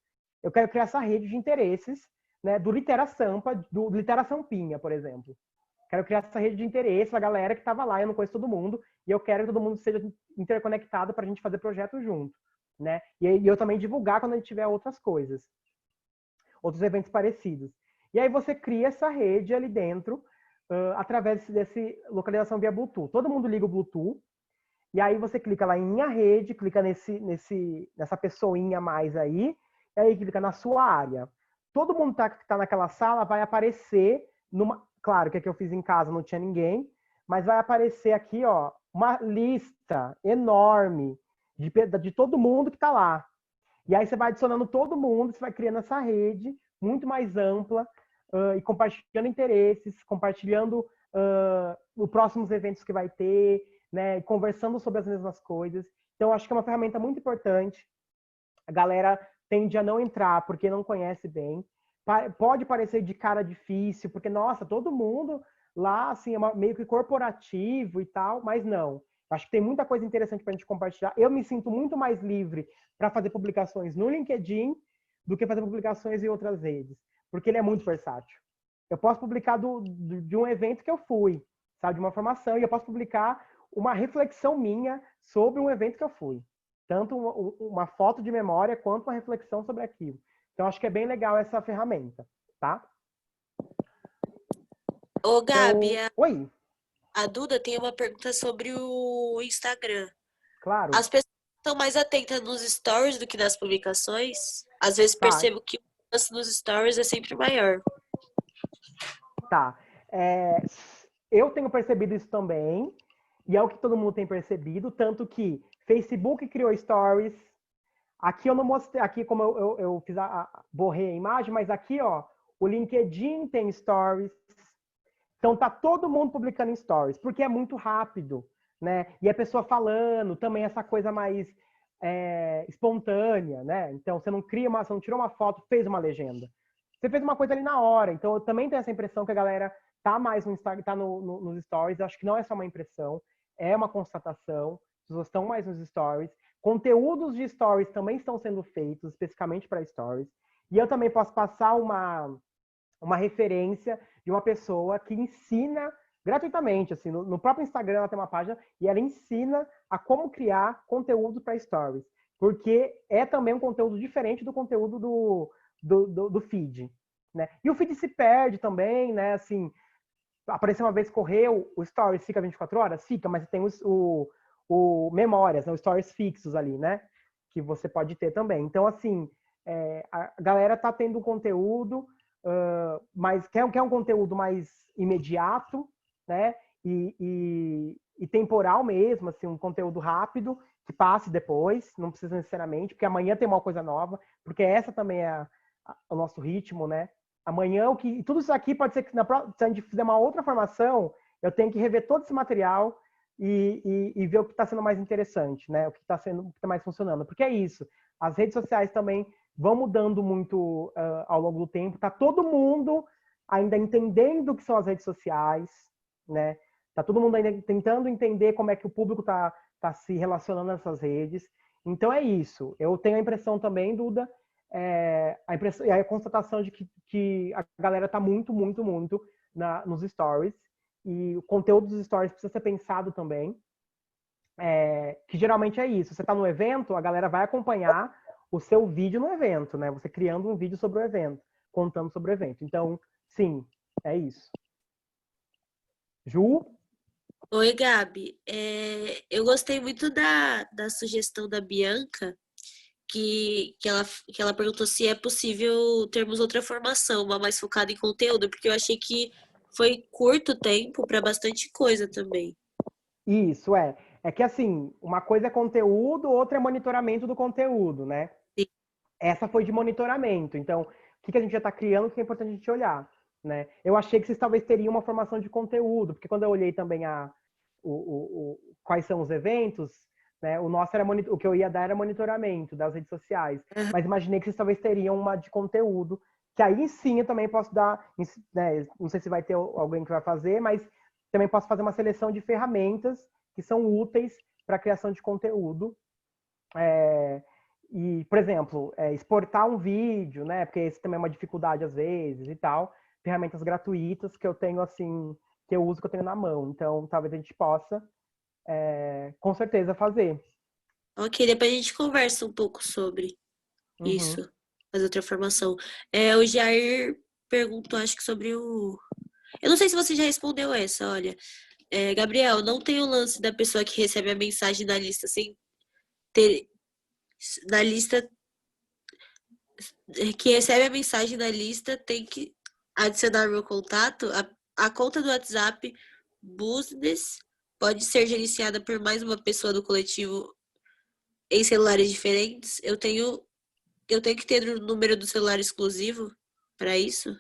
Eu quero criar essa rede de interesses, né, do Litera Sampa, do Litera Sampinha, por exemplo. Quero criar essa rede de interesses, a galera que estava lá, eu não conheço todo mundo, e eu quero que todo mundo seja interconectado para a gente fazer projeto junto, né? E aí eu também divulgar quando a gente tiver outras coisas, outros eventos parecidos. E aí você cria essa rede ali dentro, através desse localização via Bluetooth. Todo mundo liga o Bluetooth, e aí você clica lá em minha rede, clica nessa pessoinha a mais aí, e aí clica na sua área. Todo mundo que tá naquela sala vai aparecer claro que aqui eu fiz em casa, não tinha ninguém, mas vai aparecer aqui, ó, uma lista enorme de todo mundo que tá lá. E aí você vai adicionando todo mundo, você vai criando essa rede muito mais ampla, e compartilhando interesses, compartilhando os próximos eventos que vai ter, né, conversando sobre as mesmas coisas. Então, acho que é uma ferramenta muito importante. A galera tende a não entrar porque não conhece bem. Pode parecer de cara difícil, porque, nossa, todo mundo lá, assim, é meio que corporativo e tal, mas não. Acho que tem muita coisa interessante para a gente compartilhar. Eu me sinto muito mais livre para fazer publicações no LinkedIn do que fazer publicações em outras redes, porque ele é muito versátil. Eu posso publicar de um evento que eu fui, sabe, de uma formação, e eu posso publicar uma reflexão minha sobre um evento que eu fui. Tanto uma foto de memória quanto uma reflexão sobre aquilo. Então, acho que é bem legal essa ferramenta, tá? Ô, Gabi, Então, oi, a Duda tem uma pergunta sobre o Instagram. claro. As pessoas estão mais atentas nos stories do que nas publicações? Às vezes Tá. percebo que o alcance nos stories é sempre maior. Tá. Eu tenho percebido isso também, e é o que todo mundo tem percebido, tanto que Facebook criou stories. Aqui eu não mostrei, aqui como eu fiz borrei a imagem, mas aqui, ó, o LinkedIn tem stories. Então tá todo mundo publicando em stories, porque é muito rápido, né? E a pessoa falando, também essa coisa mais espontânea, né? Então você não tirou uma foto, fez uma legenda. Você fez uma coisa ali na hora. Então eu também tenho essa impressão que a galera tá mais no Instagram, tá nos stories. Eu acho que não é só uma impressão, é uma constatação. As pessoas estão mais nos stories. Conteúdos de stories também estão sendo feitos especificamente para stories. E eu também posso passar uma referência de uma pessoa que ensina gratuitamente, assim, no próprio Instagram ela tem uma página e ela ensina a como criar conteúdo para stories, porque é também um conteúdo diferente do conteúdo do feed, né? E o feed se perde também, né? Assim, apareceu uma vez, correu, o stories fica 24 horas? Fica, mas tem o memórias, né? Os stories fixos ali, né? Que você pode ter também. Então, assim, a galera tá tendo um conteúdo, mas quer um conteúdo mais imediato, né? E temporal mesmo, assim, um conteúdo rápido, que passe depois, não precisa necessariamente, porque amanhã tem uma coisa nova, porque essa também é o nosso ritmo, né? Amanhã, tudo isso aqui pode ser que se a gente fizer uma outra formação, eu tenho que rever todo esse material e ver o que está sendo mais interessante, né? O que está mais funcionando. Porque é isso. As redes sociais também vão mudando muito ao longo do tempo. Tá todo mundo ainda entendendo o que são as redes sociais, né? Tá todo mundo ainda tentando entender como é que o público tá se relacionando nessas redes. Então é isso. Eu tenho a impressão também, Duda, a constatação de que a galera tá muito, muito, muito nos stories. E o conteúdo dos stories precisa ser pensado também. Que geralmente é isso. Você tá no evento, a galera vai acompanhar o seu vídeo no evento, né? Você criando um vídeo sobre o evento, contando sobre o evento. Então, sim, é isso. Ju? Oi, Gabi. Eu gostei muito da sugestão da Bianca, que ela perguntou se é possível termos outra formação, uma mais focada em conteúdo, porque eu achei que foi curto tempo para bastante coisa também. Isso, é. É que, assim, uma coisa é conteúdo, outra é monitoramento do conteúdo, né? Sim. Essa foi de monitoramento. Então, o que a gente já está criando, que é importante a gente olhar, né? Eu achei que vocês talvez teriam uma formação de conteúdo, porque quando eu olhei também quais são os eventos, né? O nosso era o que eu ia dar era monitoramento das redes sociais. Mas imaginei que vocês talvez teriam uma de conteúdo, que aí sim eu também posso dar, né? Não sei se vai ter alguém que vai fazer, mas também posso fazer uma seleção de ferramentas que são úteis para a criação de conteúdo. E, por exemplo, exportar um vídeo, né? Porque isso também é uma dificuldade às vezes e tal. Ferramentas gratuitas que eu tenho, assim, que eu tenho na mão. Então, talvez a gente possa, com certeza, fazer. Ok, depois a gente conversa um pouco sobre Uhum. isso, fazer outra formação. O Jair perguntou, acho que sobre o... Eu não sei se você já respondeu essa, olha. Gabriel, não tem o lance da pessoa que recebe a mensagem da lista sem ter... Da lista... Que recebe a mensagem da lista tem que adicionar meu contato. A conta do WhatsApp Business pode ser gerenciada por mais uma pessoa do coletivo em celulares diferentes. Eu tenho que ter o número do celular exclusivo para isso?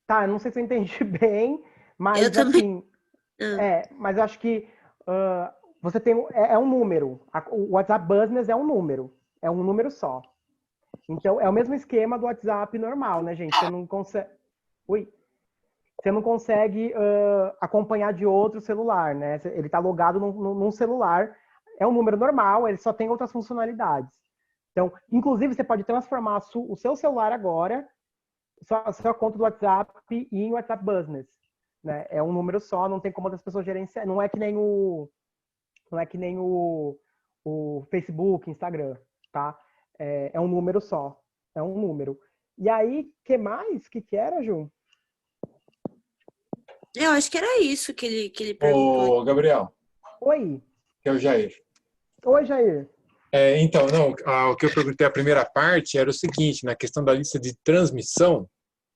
Tá, eu não sei se eu entendi bem, Eu mas também. assim, Ah, mas eu acho que você tem, é um número. O WhatsApp Business é um número só. Então, é o mesmo esquema do WhatsApp normal, né, gente? Você não consegue. Ui. Você não consegue acompanhar de outro celular, né? Ele está logado num celular. É um número normal, ele só tem outras funcionalidades. Então, inclusive, você pode transformar o seu celular agora, a sua conta do WhatsApp, em WhatsApp Business. Né? É um número só, não tem como outras pessoas gerenciar. Não é que nem o Facebook, Instagram, tá? É um número só. É um número. E aí, que mais? O que era, Ju? eu acho que era isso que ele perguntou. Ô, Gabriel, Oi. que é o Jair. Oi, Jair. Então, não, o que eu perguntei a primeira parte era o seguinte, na questão da lista de transmissão,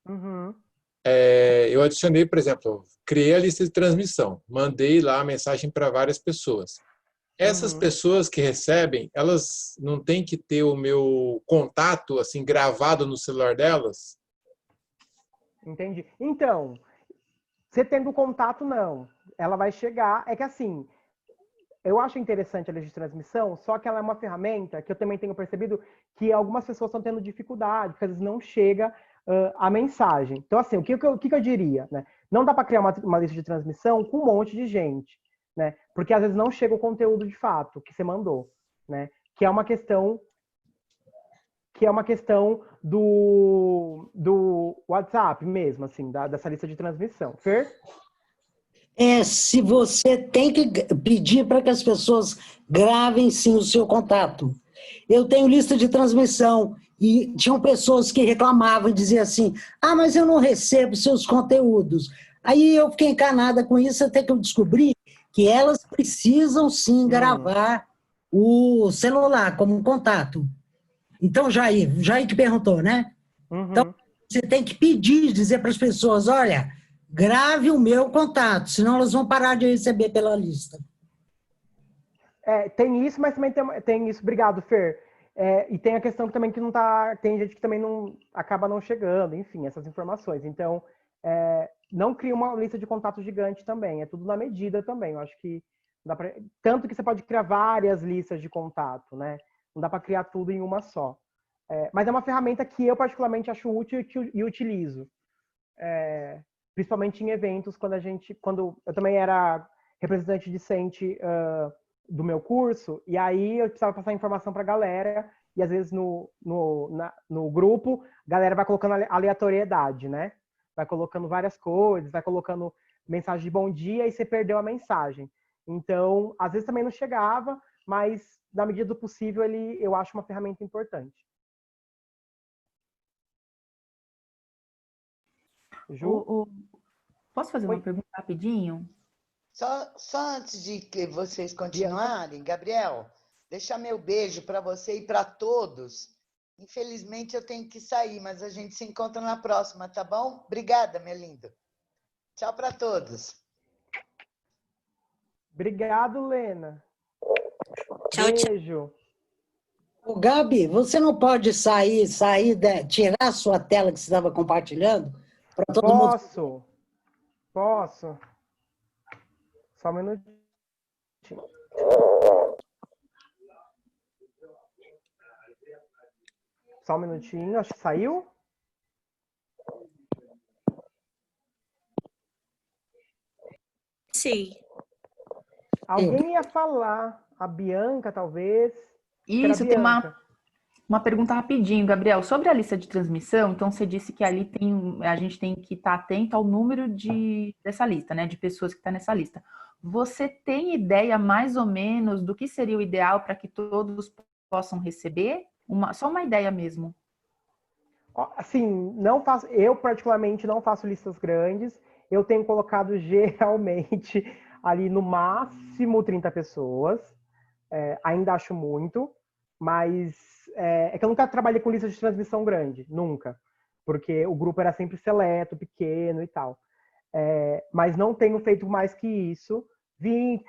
Uhum. eu adicionei, por exemplo, criei a lista de transmissão, mandei lá a mensagem para várias pessoas. Essas Uhum. pessoas que recebem, elas não têm que ter o meu contato assim gravado no celular delas? Entendi. Então, você tendo contato, não. Ela vai chegar. É que assim, eu acho interessante a lista de transmissão, só que ela é uma ferramenta que eu também tenho percebido que algumas pessoas estão tendo dificuldade, porque às vezes não chega a mensagem. Então, assim, o que eu diria? Né? Não dá para criar uma lista de transmissão com um monte de gente, né? Porque às vezes não chega o conteúdo de fato que você mandou, né? Que é uma questão do WhatsApp mesmo, assim, dessa lista de transmissão. Fer? Se você tem que pedir para que as pessoas gravem sim o seu contato. Eu tenho lista de transmissão e tinham pessoas que reclamavam e diziam assim, mas eu não recebo seus conteúdos. Aí eu fiquei encanada com isso até que eu descobri que elas precisam sim gravar o celular como contato. Então, Jair que perguntou, né? Uhum. Então, você tem que pedir, dizer para as pessoas, olha, grave o meu contato, senão elas vão parar de receber pela lista. Tem isso, mas também tem isso. Obrigado, Fer. E tem a questão que também que não tá. Tem gente que também não acaba não chegando, enfim, essas informações. Então, não cria uma lista de contatos gigante também. É tudo na medida também. Eu acho que dá pra, tanto que você pode criar várias listas de contato, né? Não dá para criar tudo em uma só. Mas é uma ferramenta que eu particularmente acho útil e utilizo. Principalmente em eventos, quando eu também era representante discente do meu curso, e aí eu precisava passar informação para a galera, e às vezes no grupo, a galera vai colocando aleatoriedade, né? Vai colocando várias coisas, vai colocando mensagem de bom dia e você perdeu a mensagem. Então, às vezes também não chegava, mas na medida do possível, eu acho uma ferramenta importante. Ju? Posso fazer uma pergunta rapidinho? Só antes de que vocês continuarem, Gabriel, deixar meu beijo para você e para todos. Infelizmente eu tenho que sair, mas a gente se encontra na próxima, tá bom? Obrigada, meu lindo. Tchau para todos. Obrigado, Lena. Tchau, Beijo. Ô, Gabi, você não pode tirar a sua tela que você estava compartilhando? Para todo mundo. Posso. Só um minutinho. Só um minutinho, acho que saiu. Sim. Alguém ia falar. A Bianca, talvez. Isso, tem uma pergunta rapidinho, Gabriel. Sobre a lista de transmissão, então você disse que ali a gente tem que estar atento ao número dessa lista, né? De pessoas que estão nessa lista. Você tem ideia mais ou menos do que seria o ideal para que todos possam receber? Só uma ideia mesmo. Assim, não faço, eu particularmente não faço listas grandes. Eu tenho colocado geralmente ali no máximo 30 pessoas. Ainda acho muito, mas é que eu nunca trabalhei com lista de transmissão grande, nunca. Porque o grupo era sempre seleto, pequeno e tal. Mas não tenho feito mais que isso.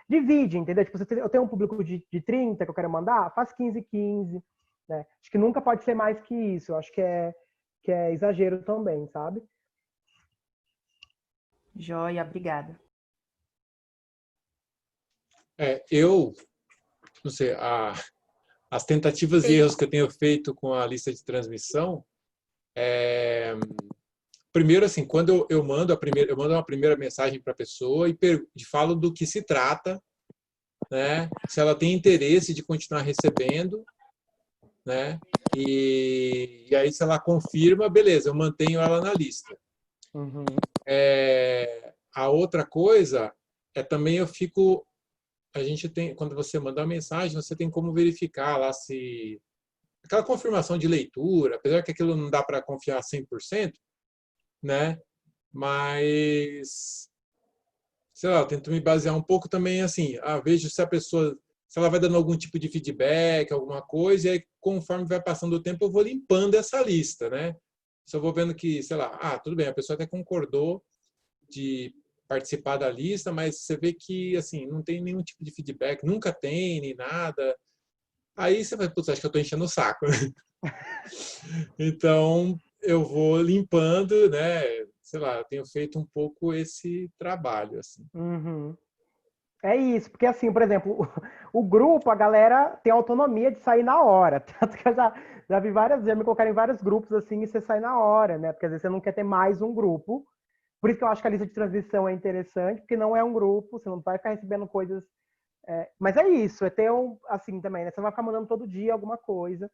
Divide, entendeu? Tipo, eu tenho um público de 30 que eu quero mandar, faz 15, 15. Né? Acho que nunca pode ser mais que isso. Eu acho que é exagero também, sabe? Joia, obrigada. Eu, não sei, as tentativas e erros que eu tenho feito com a lista de transmissão, primeiro, assim, quando eu mando uma primeira mensagem para a pessoa e falo do que se trata, né? Se ela tem interesse de continuar recebendo, né? E aí, se ela confirma, beleza, eu mantenho ela na lista. Uhum. A outra coisa também a gente tem, quando você mandar uma mensagem, você tem como verificar lá se aquela confirmação de leitura, apesar que aquilo não dá para confiar 100%, né? Mas, sei lá, eu tento me basear um pouco também assim, vejo se ela vai dando algum tipo de feedback, alguma coisa, e aí conforme vai passando o tempo eu vou limpando essa lista, né? Se eu vou vendo que, sei lá, tudo bem, a pessoa até concordou de participar da lista, mas você vê que, assim, não tem nenhum tipo de feedback, nunca tem, nem nada. Aí você vai, putz, acho que eu tô enchendo o saco. Então, eu vou limpando, né? Sei lá, eu tenho feito um pouco esse trabalho, assim. Uhum. É isso, porque assim, por exemplo, o grupo, a galera tem autonomia de sair na hora. Tanto que eu já vi várias vezes, me colocaram em vários grupos assim e você sai na hora, né? Porque às vezes você não quer ter mais um grupo. Por isso que eu acho que a lista de transmissão é interessante, porque não é um grupo, você não vai ficar recebendo coisas. Mas é isso, é ter assim também, né? Você não vai ficar mandando todo dia alguma coisa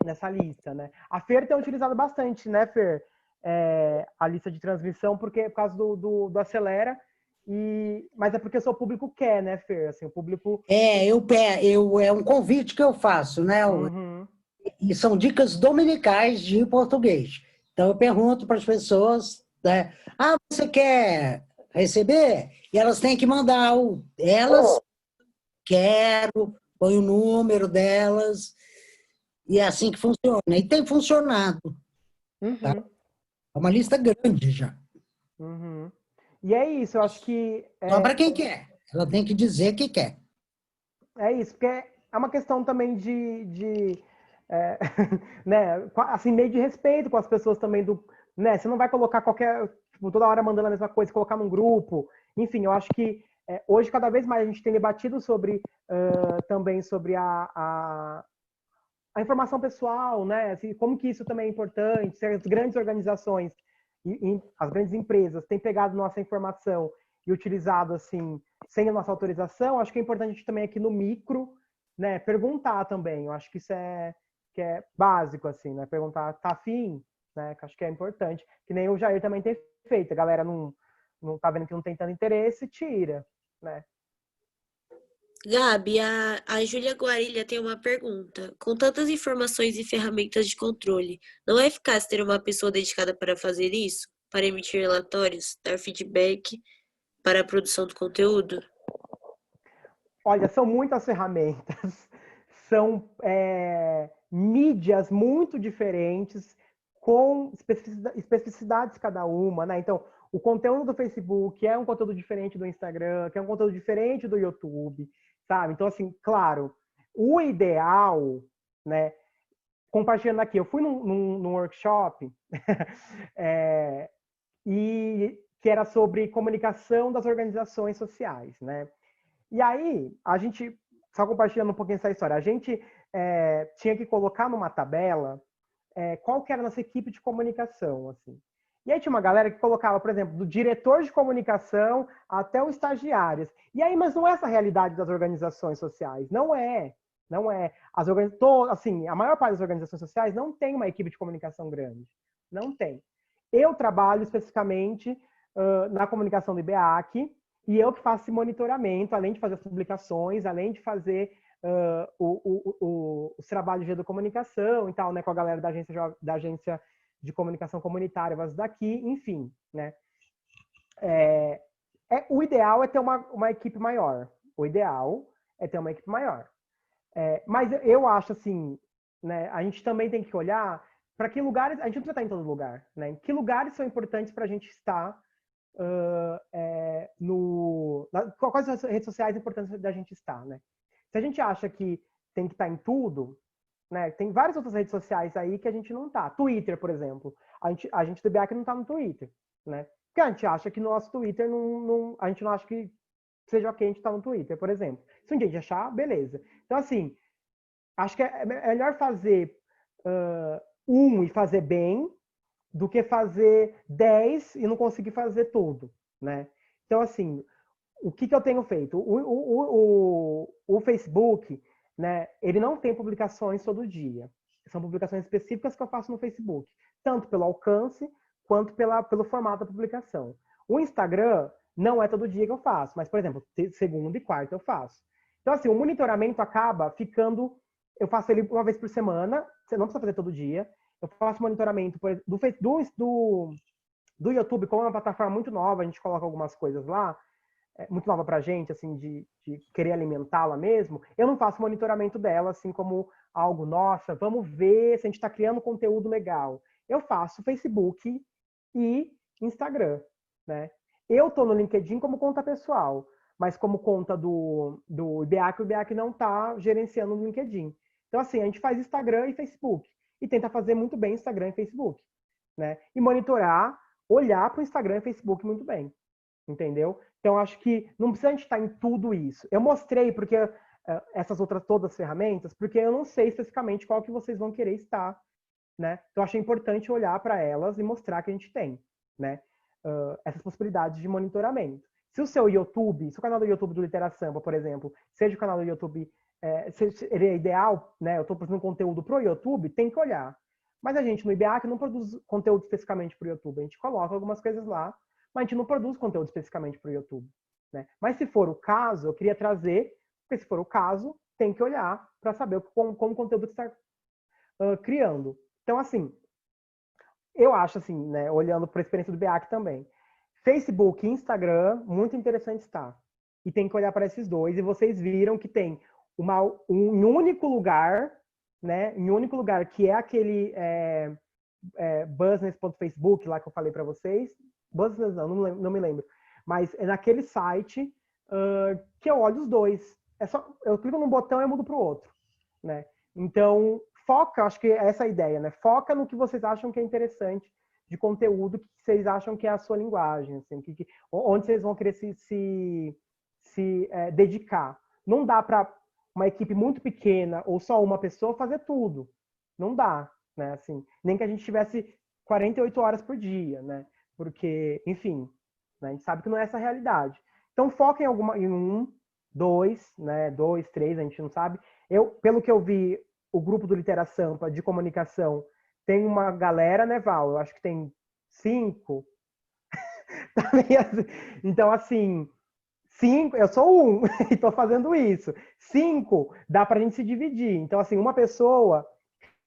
nessa lista, né? A Fer tem utilizado bastante, né, Fer? A lista de transmissão, porque por causa do Acelera. Mas é porque o seu público quer, né, Fer? Assim, o público. É um convite que eu faço, né? Uhum. E são dicas dominicais de português. Então, eu pergunto para as pessoas, né? Você quer receber? E elas têm que mandar quero, põe o número delas, e é assim que funciona. E tem funcionado. Tá? Uhum. É uma lista grande já. Uhum. E é isso, eu acho que. Só para quem quer. Ela tem que dizer que quer. É isso, porque é uma questão também né, assim, meio de respeito com as pessoas também né, você não vai colocar tipo, toda hora mandando a mesma coisa, colocar num grupo. Enfim, eu acho que hoje cada vez mais a gente tem debatido também sobre a informação pessoal, né, assim, como que isso também é importante, se as grandes organizações e as grandes empresas têm pegado nossa informação e utilizado assim sem a nossa autorização. Acho que é importante a gente também aqui no micro, né, perguntar também. Eu acho que isso que é básico, assim, né? Perguntar, tá afim? Né? Que acho que é importante. Que nem o Jair também tem feito. A galera não tá vendo que não tem tanto interesse, tira, né? Gabi, a Júlia Guarilha tem uma pergunta. Com tantas informações e ferramentas de controle, não é eficaz ter uma pessoa dedicada para fazer isso? Para emitir relatórios, dar feedback para a produção do conteúdo? Olha, são muitas ferramentas, são mídias muito diferentes, com especificidades cada uma, né? Então, o conteúdo do Facebook é um conteúdo diferente do Instagram, que é um conteúdo diferente do YouTube, sabe? Então, assim, claro, o ideal, né? Compartilhando aqui, eu fui num workshop e que era sobre comunicação das organizações sociais, né? E aí, a gente, só compartilhando um pouquinho essa história, a gente tinha que colocar numa tabela qual que era a nossa equipe de comunicação, assim. E aí tinha uma galera que colocava, por exemplo, do diretor de comunicação até os estagiários. E aí, mas não é essa a realidade das organizações sociais. Não é. Não é. Assim, a maior parte das organizações sociais não tem uma equipe de comunicação grande. Não tem. Eu trabalho especificamente na comunicação do IBEAC. e eu que faço esse monitoramento, além de fazer as publicações, além de fazer os trabalhos de educomunicação e tal, né, com a galera da agência de comunicação comunitária, Voz Daqui, enfim, né. O ideal é ter uma equipe maior. O ideal é ter uma equipe maior. Mas eu acho assim, né, a gente também tem que olhar para que lugares, a gente não precisa estar em todo lugar, né? Que lugares são importantes para a gente estar quais as redes sociais importantes da gente estar, né? Se a gente acha que tem que estar em tudo, né? Tem várias outras redes sociais aí que a gente não tá. Twitter, por exemplo. A gente do BEAC não tá no Twitter, né? Porque a gente acha que no nosso Twitter a gente não acha que seja ok a gente estar no Twitter, por exemplo. Se um dia a gente achar, beleza. Então, assim, acho que é melhor fazer e fazer bem do que fazer 10 e não conseguir fazer tudo, né? Então, assim, o que eu tenho feito? O Facebook, né, ele não tem publicações todo dia. São publicações específicas que eu faço no Facebook, tanto pelo alcance quanto pelo formato da publicação. O Instagram não é todo dia que eu faço, mas, por exemplo, segunda e quarta eu faço. Então, assim, o monitoramento acaba ficando... Eu faço ele uma vez por semana, você não precisa fazer todo dia. Eu faço monitoramento do YouTube, como é uma plataforma muito nova, a gente coloca algumas coisas lá, muito nova pra gente, assim, de querer alimentá-la mesmo. Eu não faço monitoramento dela, assim, como algo, nossa, vamos ver se a gente está criando conteúdo legal. Eu faço Facebook e Instagram, né? Eu tô no LinkedIn como conta pessoal, mas como conta do IBEAC, o IBEAC não tá gerenciando no LinkedIn. Então, assim, a gente faz Instagram e Facebook. E tenta fazer muito bem Instagram e Facebook, né? E monitorar, olhar para o Instagram e Facebook muito bem, entendeu? Então, acho que não precisa a gente estar em tudo isso. Eu mostrei porque essas outras todas as ferramentas, porque eu não sei especificamente qual que vocês vão querer estar, né? Então, achei importante olhar para elas e mostrar que a gente tem, né? Essas possibilidades de monitoramento. Se o seu YouTube, se o canal do YouTube do Literaçamba, por exemplo, seja o canal do YouTube, ele é ideal, né? Eu estou produzindo conteúdo para o YouTube, tem que olhar. Mas a gente no IBEAC não produz conteúdo especificamente para o YouTube. A gente coloca algumas coisas lá, mas a gente não produz conteúdo especificamente para o YouTube, né? Mas se for o caso, eu queria trazer, porque se for o caso, tem que olhar para saber como o conteúdo está criando. Então, assim, eu acho assim, né, olhando para a experiência do BEAC também, Facebook e Instagram, muito interessante está. E tem que olhar para esses dois, e vocês viram que tem um único lugar, né, em um único lugar, que é aquele business.facebook, lá que eu falei para vocês. Business não me lembro. Mas é naquele site que eu olho os dois. Eu clico num botão e mudo para o outro, né? Então, foca, acho que é essa a ideia, né? Foca no que vocês acham que é interessante de conteúdo, que vocês acham que é a sua linguagem, assim, onde vocês vão querer se dedicar. Não dá para uma equipe muito pequena ou só uma pessoa fazer tudo. Não dá, né? Assim, nem que a gente tivesse 48 horas por dia, né? Porque, enfim, né? A gente sabe que não é essa a realidade. Então, foca em um, dois, né? 2, 3, a gente não sabe. Pelo que eu vi, o grupo do Literaçamba de comunicação tem uma galera, né, Val? Eu acho que tem 5. Então, assim, 5, eu sou um e estou fazendo isso. 5, dá para a gente se dividir. Então, assim, uma pessoa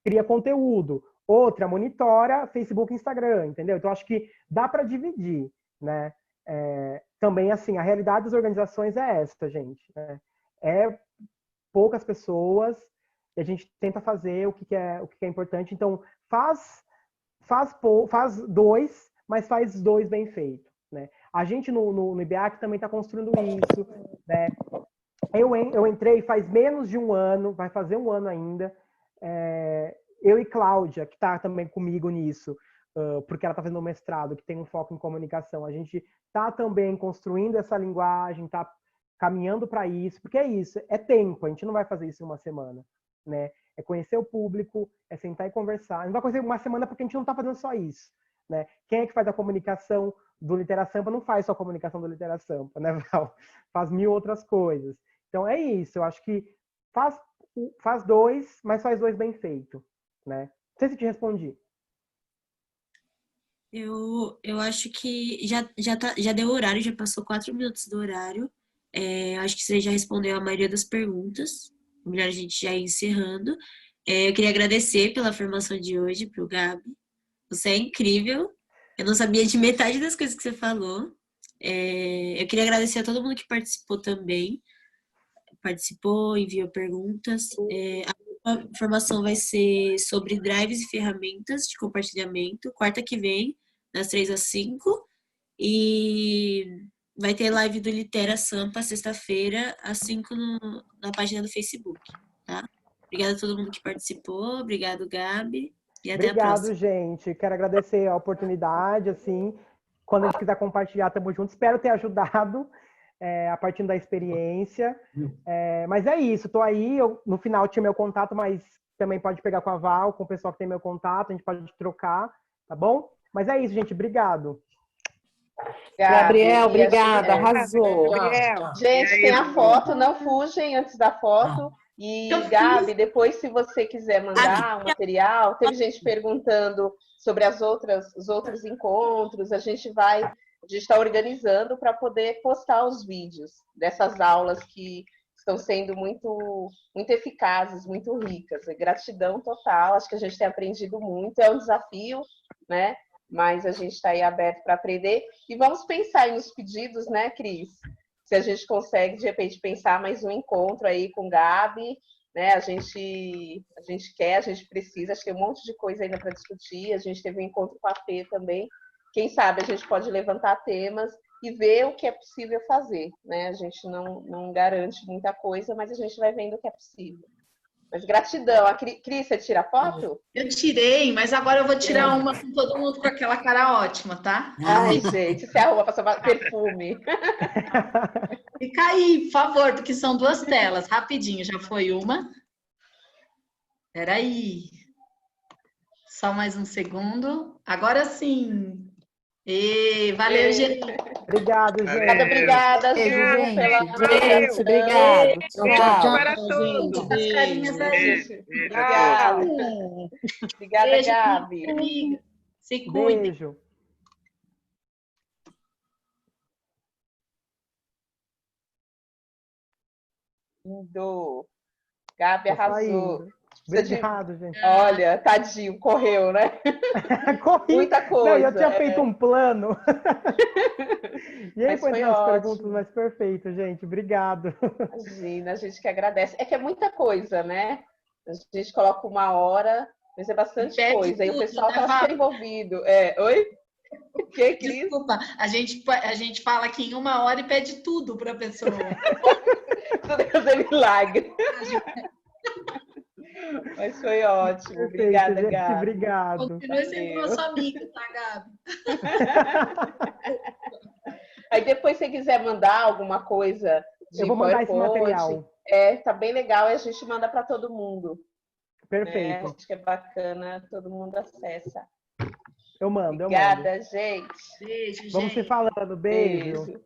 cria conteúdo, outra monitora Facebook e Instagram, entendeu? Então, acho que dá para dividir, né? Também, assim, a realidade das organizações é essa, gente, né? É poucas pessoas e a gente tenta fazer o que é importante. Então, faz 2, mas faz 2 bem feito, né? A gente no IBEAC também está construindo isso, né? Eu entrei faz menos de um ano, vai fazer um ano ainda. Eu e Cláudia, que está também comigo nisso, porque ela está fazendo um mestrado que tem um foco em comunicação. A gente está também construindo essa linguagem, está caminhando para isso, porque é isso, é tempo, a gente não vai fazer isso em uma semana, né? É conhecer o público, é sentar e conversar. Não vai conhecer uma semana porque a gente não está fazendo só isso, né? Quem é que faz a comunicação do Literaçamba não faz só a comunicação do Literaçamba, né, Val? Faz 1000 outras coisas. Então é isso, eu acho que faz 2, mas faz 2 bem feito, né? Não sei se te respondi. Eu acho que já deu o horário, já passou 4 minutos do horário. Eu acho que você já respondeu a maioria das perguntas. É melhor a gente já ir encerrando. Eu queria agradecer pela formação de hoje para o Gabi. Você é incrível. Eu não sabia de metade das coisas que você falou. Eu queria agradecer a todo mundo que participou também. Participou, enviou perguntas. A formação vai ser sobre drives e ferramentas de compartilhamento, quarta que vem, das 3 às 5. E vai ter live do Litera Sampa, sexta-feira, às 5 na página do Facebook, tá? Obrigada a todo mundo que participou. Obrigado, Gabi. E até a Obrigado, próxima. gente. Quero agradecer a oportunidade, assim. Quando a gente quiser compartilhar, tamo junto. Espero ter ajudado a partir da experiência. Mas é isso, tô aí. No final tinha meu contato, mas também pode pegar com a Val, com o pessoal que tem meu contato, a gente pode trocar, tá bom? Mas é isso, gente. Obrigado. Gabi, Gabriel, obrigada, arrasou. Gabriel. Gente, tem a foto, não fugem antes da foto. E, Gabi, depois, se você quiser mandar um material, teve gente perguntando sobre os outros encontros, a gente está organizando para poder postar os vídeos dessas aulas que estão sendo muito, muito eficazes, muito ricas. Gratidão total, acho que a gente tem aprendido muito, é um desafio, né? Mas a gente está aí aberto para aprender. E vamos pensar aí nos pedidos, né, Cris? Se a gente consegue, de repente, pensar mais um encontro aí com Gabi, né? A gente quer, a gente precisa, acho que tem um monte de coisa ainda para discutir. A gente teve um encontro com a Fê também. Quem sabe a gente pode levantar temas e ver o que é possível fazer, né? A gente não garante muita coisa, mas a gente vai vendo o que é possível. Mas gratidão. A Cris, você tira foto? Eu tirei, mas agora eu vou tirar uma com todo mundo com aquela cara ótima, tá? Ai, gente, se arruma para passar perfume. Fica aí, por favor, porque são 2 telas. Rapidinho, já foi uma. Espera aí. Só mais um segundo. Agora sim. Valeu, gente. Obrigado, gente. Obrigada, Beijo, Ju, gente. pela Gente, obrigado. Tchau. Para todos. As carinhas aí. Obrigada. Obrigada, Beijo, Gabi. amiga. Se cuidem. Beijo. Gabi Tô arrasou. saindo. Obrigado, gente. Olha, tadinho, correu, né? Corri. Muita coisa. Não, eu tinha feito um plano. E aí Mas foi foi as ótimo. perguntas, mas perfeito, gente. Obrigado. Imagina, a gente que agradece. É que é muita coisa, né? A gente coloca 1 hora, mas é bastante Pede coisa. E o tudo, pessoal né, está Val? super envolvido. Oi? O que, Cris? Desculpa, a gente fala aqui em 1 hora e pede tudo para a pessoa. Tudo fazer milagre. Mas foi ótimo. Perfeito, Obrigada, gente. Gabi. Obrigado. Continue sendo nosso amigo, tá, Gabi? Aí depois, se você quiser mandar alguma coisa de Eu vou mandar esse PowerPoint, material. tá bem legal e a gente manda para todo mundo. Perfeito. Acho que é bacana, todo mundo acessa. Eu mando. Obrigada, gente. Beijo, Vamos se falando. Beijo. Beijo.